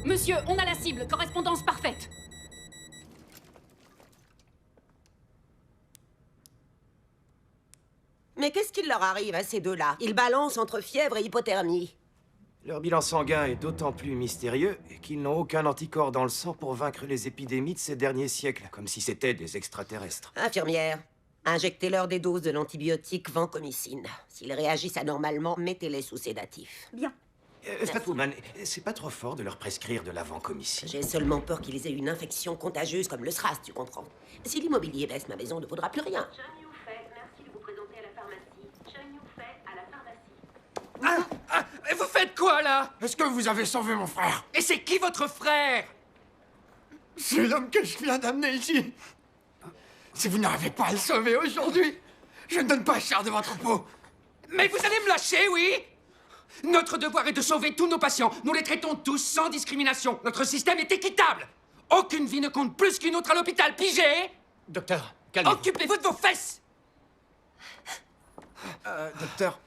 Monsieur, on a la cible, correspondance parfaite. Mais qu'est-ce qu'il leur arrive à ces deux-là? Ils balancent entre fièvre et hypothermie. Leur bilan sanguin est d'autant plus mystérieux qu'ils n'ont aucun anticorps dans le sang pour vaincre les épidémies de ces derniers siècles, comme si c'était des extraterrestres. Infirmière, injectez-leur des doses de l'antibiotique vancomycine. S'ils réagissent anormalement, mettez-les sous sédatif. Bien. Fatwoman, c'est pas trop fort de leur prescrire de la vancomycine. J'ai seulement peur qu'ils aient une infection contagieuse comme le SRAS, tu comprends. Si l'immobilier baisse, ma maison ne vaudra plus rien. Merci de vous présenter à la pharmacie. Chen Yufei à la pharmacie. Vous faites quoi, là? Est-ce que vous avez sauvé mon frère? Et c'est qui votre frère? C'est l'homme que je viens d'amener ici. Si vous n'arrivez pas à le sauver aujourd'hui, je ne donne pas cher de votre peau. Mais vous allez me lâcher, oui? Notre devoir est de sauver tous nos patients. Nous les traitons tous sans discrimination. Notre système est équitable. Aucune vie ne compte plus qu'une autre à l'hôpital, pigé? Docteur, calmez-vous. Occupez-vous de vos fesses! Docteur,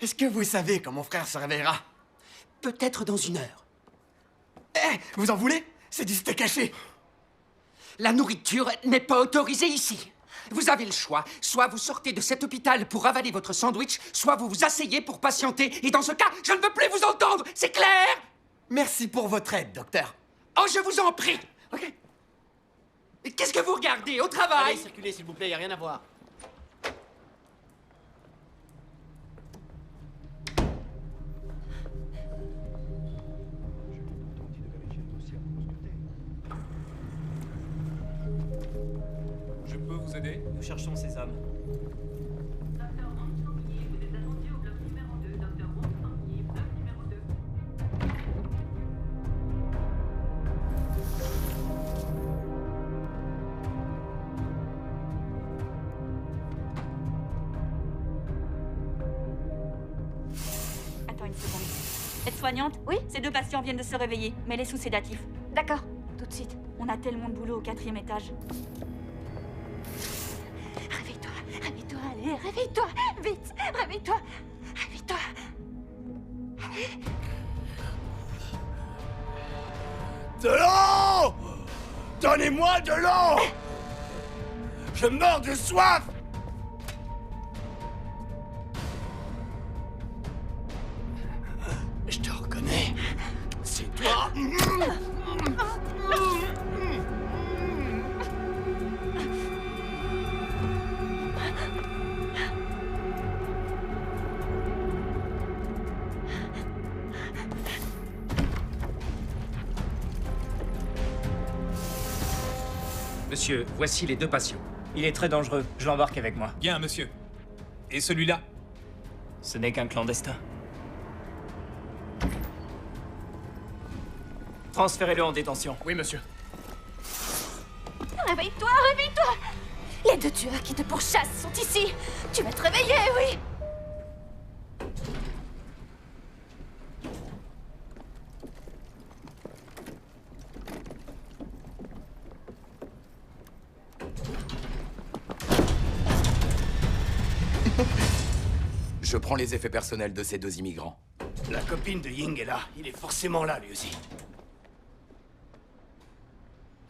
est-ce que vous savez quand mon frère se réveillera? Peut-être dans 1 heure. Vous en voulez? C'est du steak haché. La nourriture n'est pas autorisée ici. Vous avez le choix. Soit vous sortez de cet hôpital pour avaler votre sandwich, soit vous vous asseyez pour patienter. Et dans ce cas, je ne veux plus vous entendre. C'est clair? Merci pour votre aide, docteur. Oh, je vous en prie. Ok. Qu'est-ce que vous regardez? Au travail? Allez, circulez, s'il vous plaît, y a rien à voir. Je peux vous aider? Nous cherchons ces hommes. Docteur Wong-Sang-Yi, vous êtes attendu au bloc numéro 2. Docteur Wong-Sang-Yi, bloc numéro 2. Attends une seconde. Aide-soignante? Oui? Ces 2 patients viennent de se réveiller. Mets-les sous sédatif. D'accord, tout de suite. On a tellement de boulot au 4e étage. Réveille-toi, réveille-toi, allez, réveille-toi, vite, réveille-toi, réveille-toi. De l'eau! Donnez-moi de l'eau! Je meurs de soif! Je te reconnais. C'est toi. Monsieur, voici les 2 patients. Il est très dangereux. Je l'embarque avec moi. Bien, monsieur. Et celui-là? Ce n'est qu'un clandestin. Transférez-le en détention. Oui, monsieur. Réveille-toi, réveille-toi. Les 2 tueurs qui te pourchassent sont ici. Tu vas te réveiller, oui. Je prends les effets personnels de ces 2 immigrants. La copine de Ying est là. Il est forcément là, lui aussi.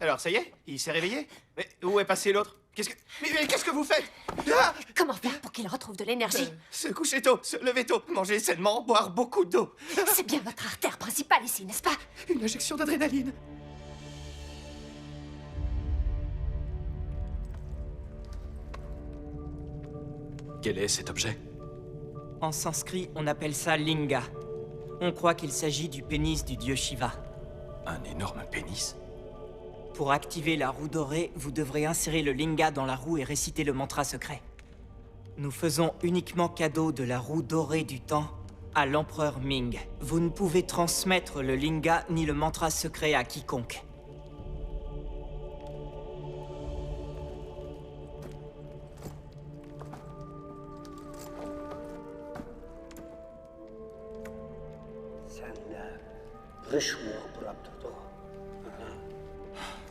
Alors, ça y est? Il s'est réveillé? Mais où est passé l'autre? Qu'est-ce que... Mais qu'est-ce que vous faites? Ah! Comment faire pour qu'il retrouve de l'énergie? Se coucher tôt, se lever tôt, manger sainement, boire beaucoup d'eau. C'est bien votre artère principale ici, n'est-ce pas? Une injection d'adrénaline. Quel est cet objet? En sanskrit, on appelle ça linga. On croit qu'il s'agit du pénis du dieu Shiva. Un énorme pénis? Pour activer la roue dorée, vous devrez insérer le linga dans la roue et réciter le mantra secret. Nous faisons uniquement cadeau de la roue dorée du temps à l'empereur Ming. Vous ne pouvez transmettre le Linga ni le mantra secret à quiconque.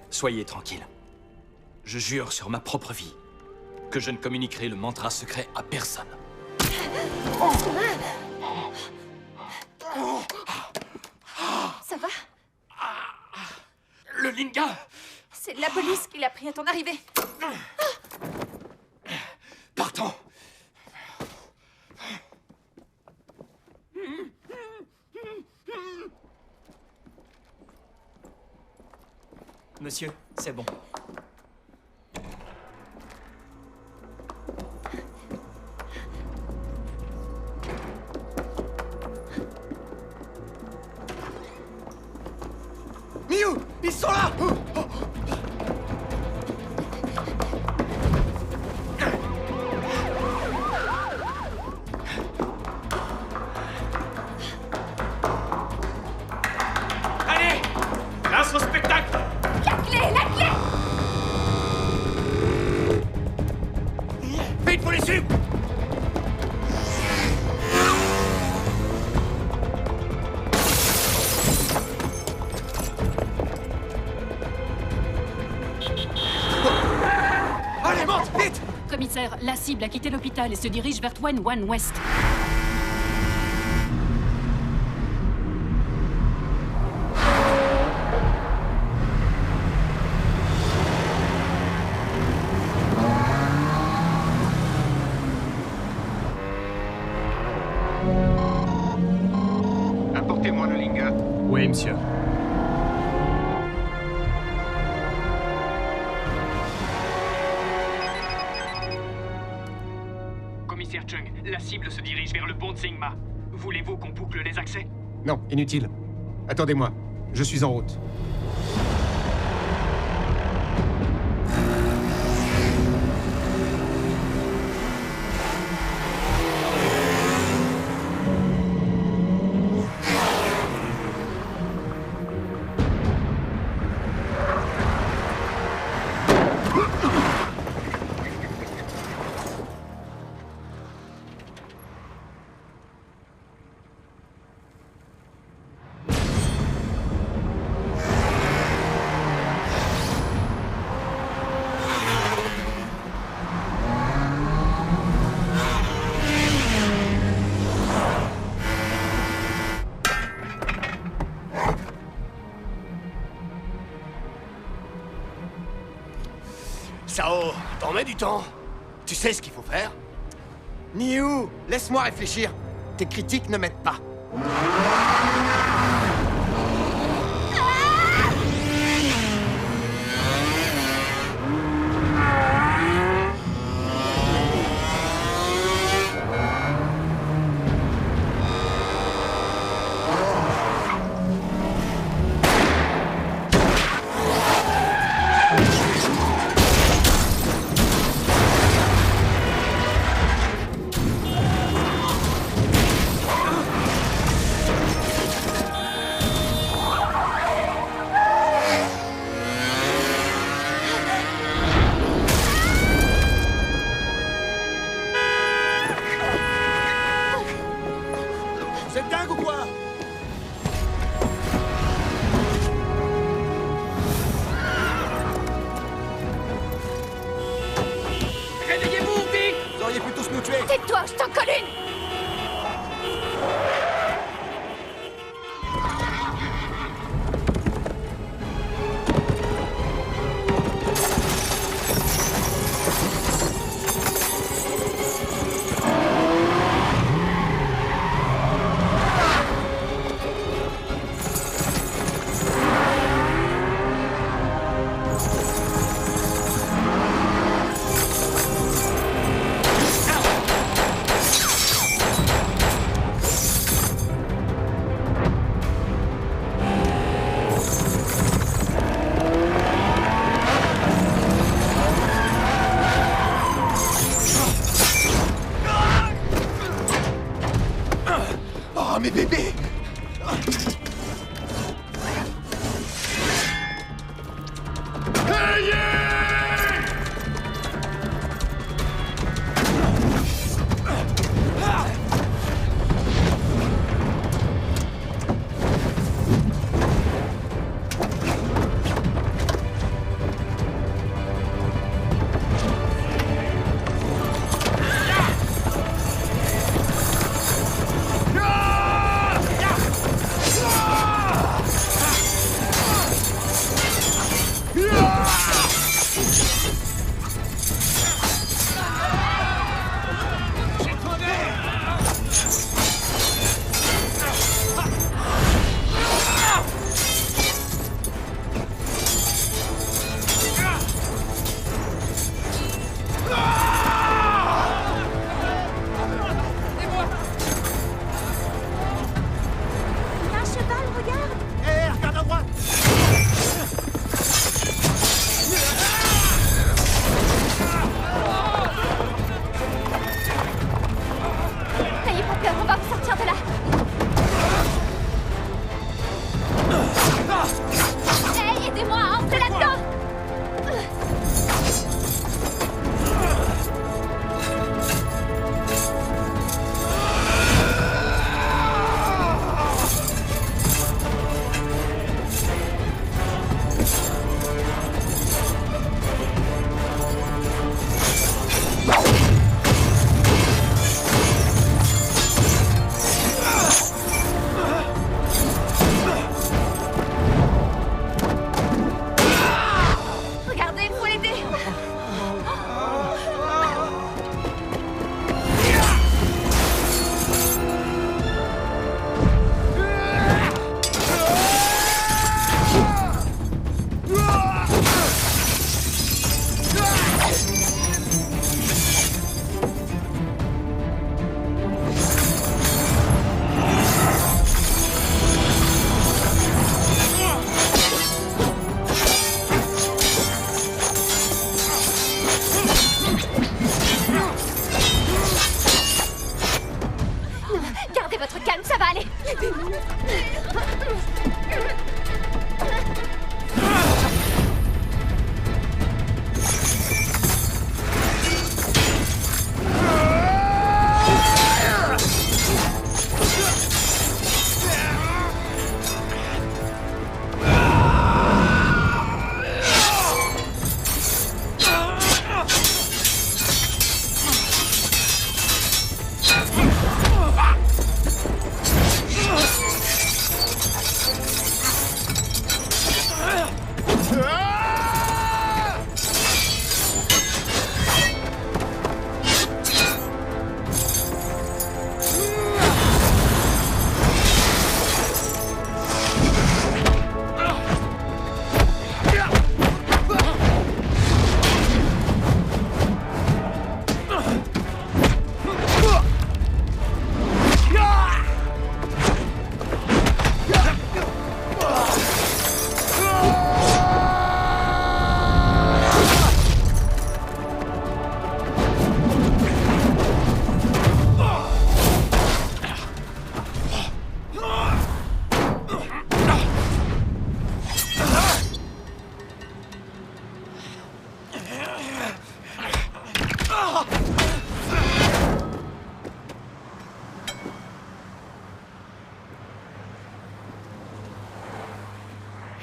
Soyez tranquille. Je jure sur ma propre vie que je ne communiquerai le mantra secret à personne. Ça va? Le Linga! C'est la police qui l'a pris à ton arrivée. Partons! Monsieur, c'est bon. Miou! Ils sont là! Allez! Place au spectacle! La clé! La clé! Vite, faut les suivre! Allez, monte, vite! Commissaire, la cible a quitté l'hôpital et se dirige vers Twen Wan West. Apportez-moi le Linga. Oui, monsieur. Commissaire Chung, la cible se dirige vers le pont de Singma. Voulez-vous qu'on boucle les accès? Non, inutile. Attendez-moi. Je suis en route. Sao, t'en mets du temps. Tu sais ce qu'il faut faire? Niou, laisse-moi réfléchir. Tes critiques ne m'aident pas. Vous êtes dingue ou quoi? Réveillez-vous, vite! Vous auriez pu tous nous tuer. Tais-toi, je t'en colle une! Oh, mes bébés!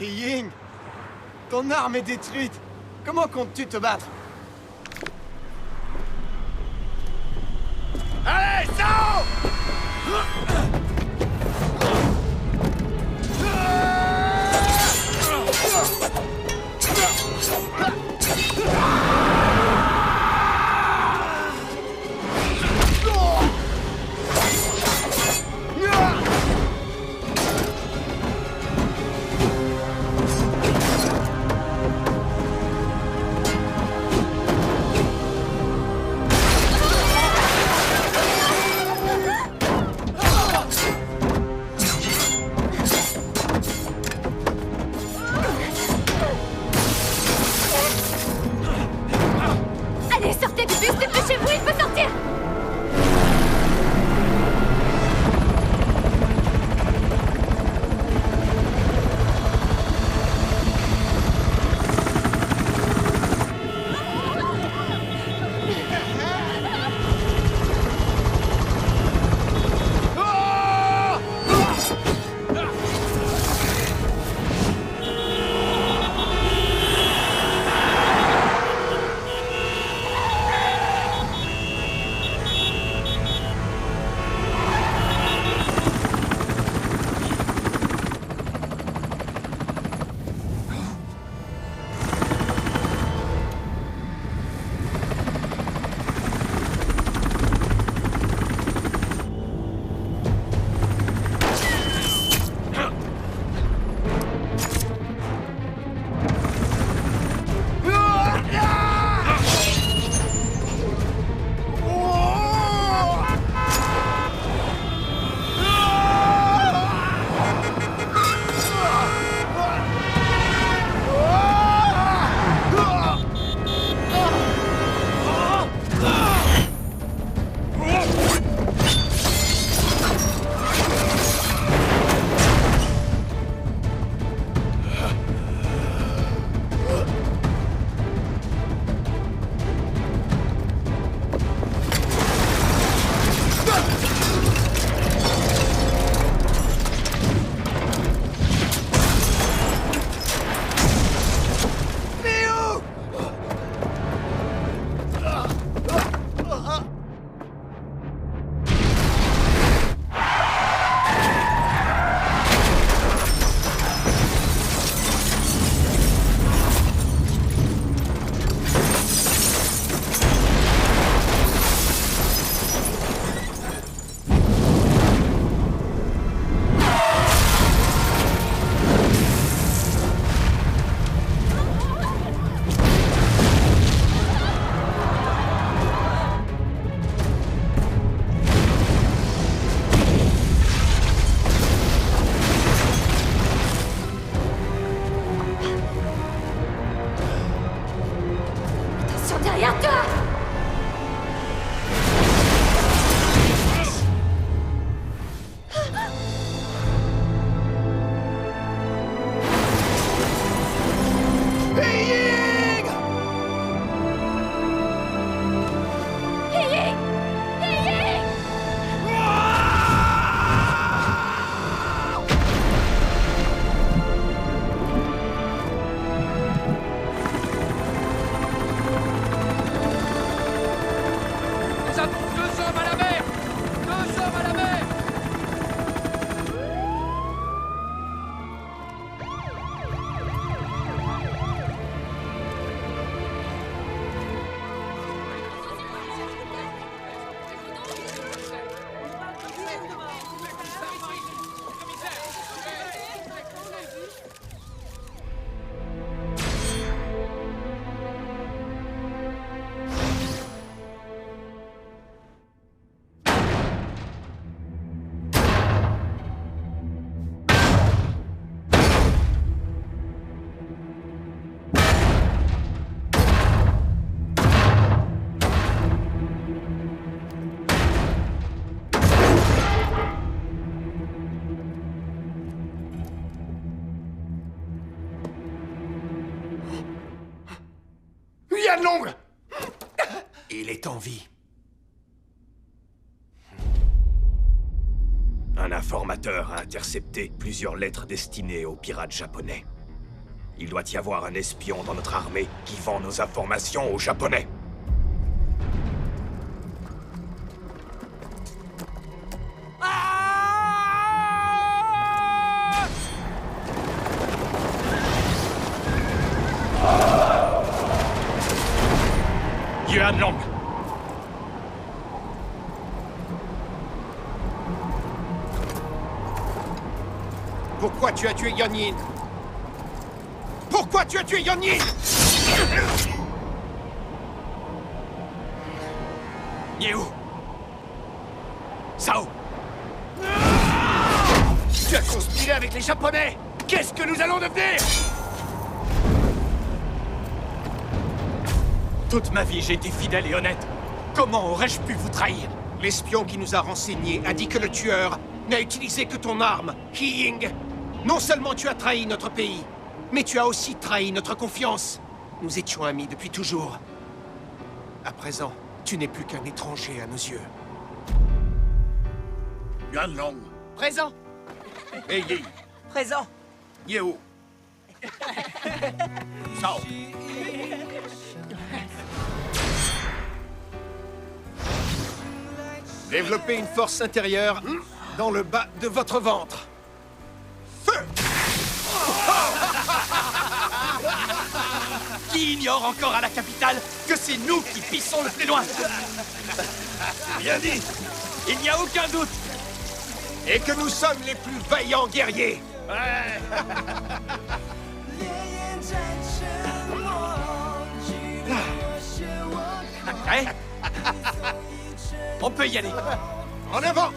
Ying, ton arme est détruite. Comment comptes-tu te battre? Allez, saut! Yanlong! Il est en vie. Un informateur a intercepté plusieurs lettres destinées aux pirates japonais. Il doit y avoir un espion dans notre armée qui vend nos informations aux Japonais. Yuan Long. Pourquoi tu as tué Yan Yin? Pourquoi tu as tué Yan Yin? Nieu. Sao. Tu as conspiré avec les Japonais! Qu'est-ce que nous allons devenir? Toute ma vie, j'ai été fidèle et honnête. Comment aurais-je pu vous trahir? L'espion qui nous a renseignés a dit que le tueur n'a utilisé que ton arme, He Ying. Non seulement tu as trahi notre pays, mais tu as aussi trahi notre confiance. Nous étions amis depuis toujours. À présent, tu n'es plus qu'un étranger à nos yeux. Yuan Long. Présent. Hey Yi. Présent. Yeo. Sao. Développez une force intérieure dans le bas de votre ventre. Feu! Qui ignore encore à la capitale que c'est nous qui pissons le plus loin? Bien dit! Il n'y a aucun doute! Et que nous sommes les plus vaillants guerriers! Prêt? On peut y aller. En avant!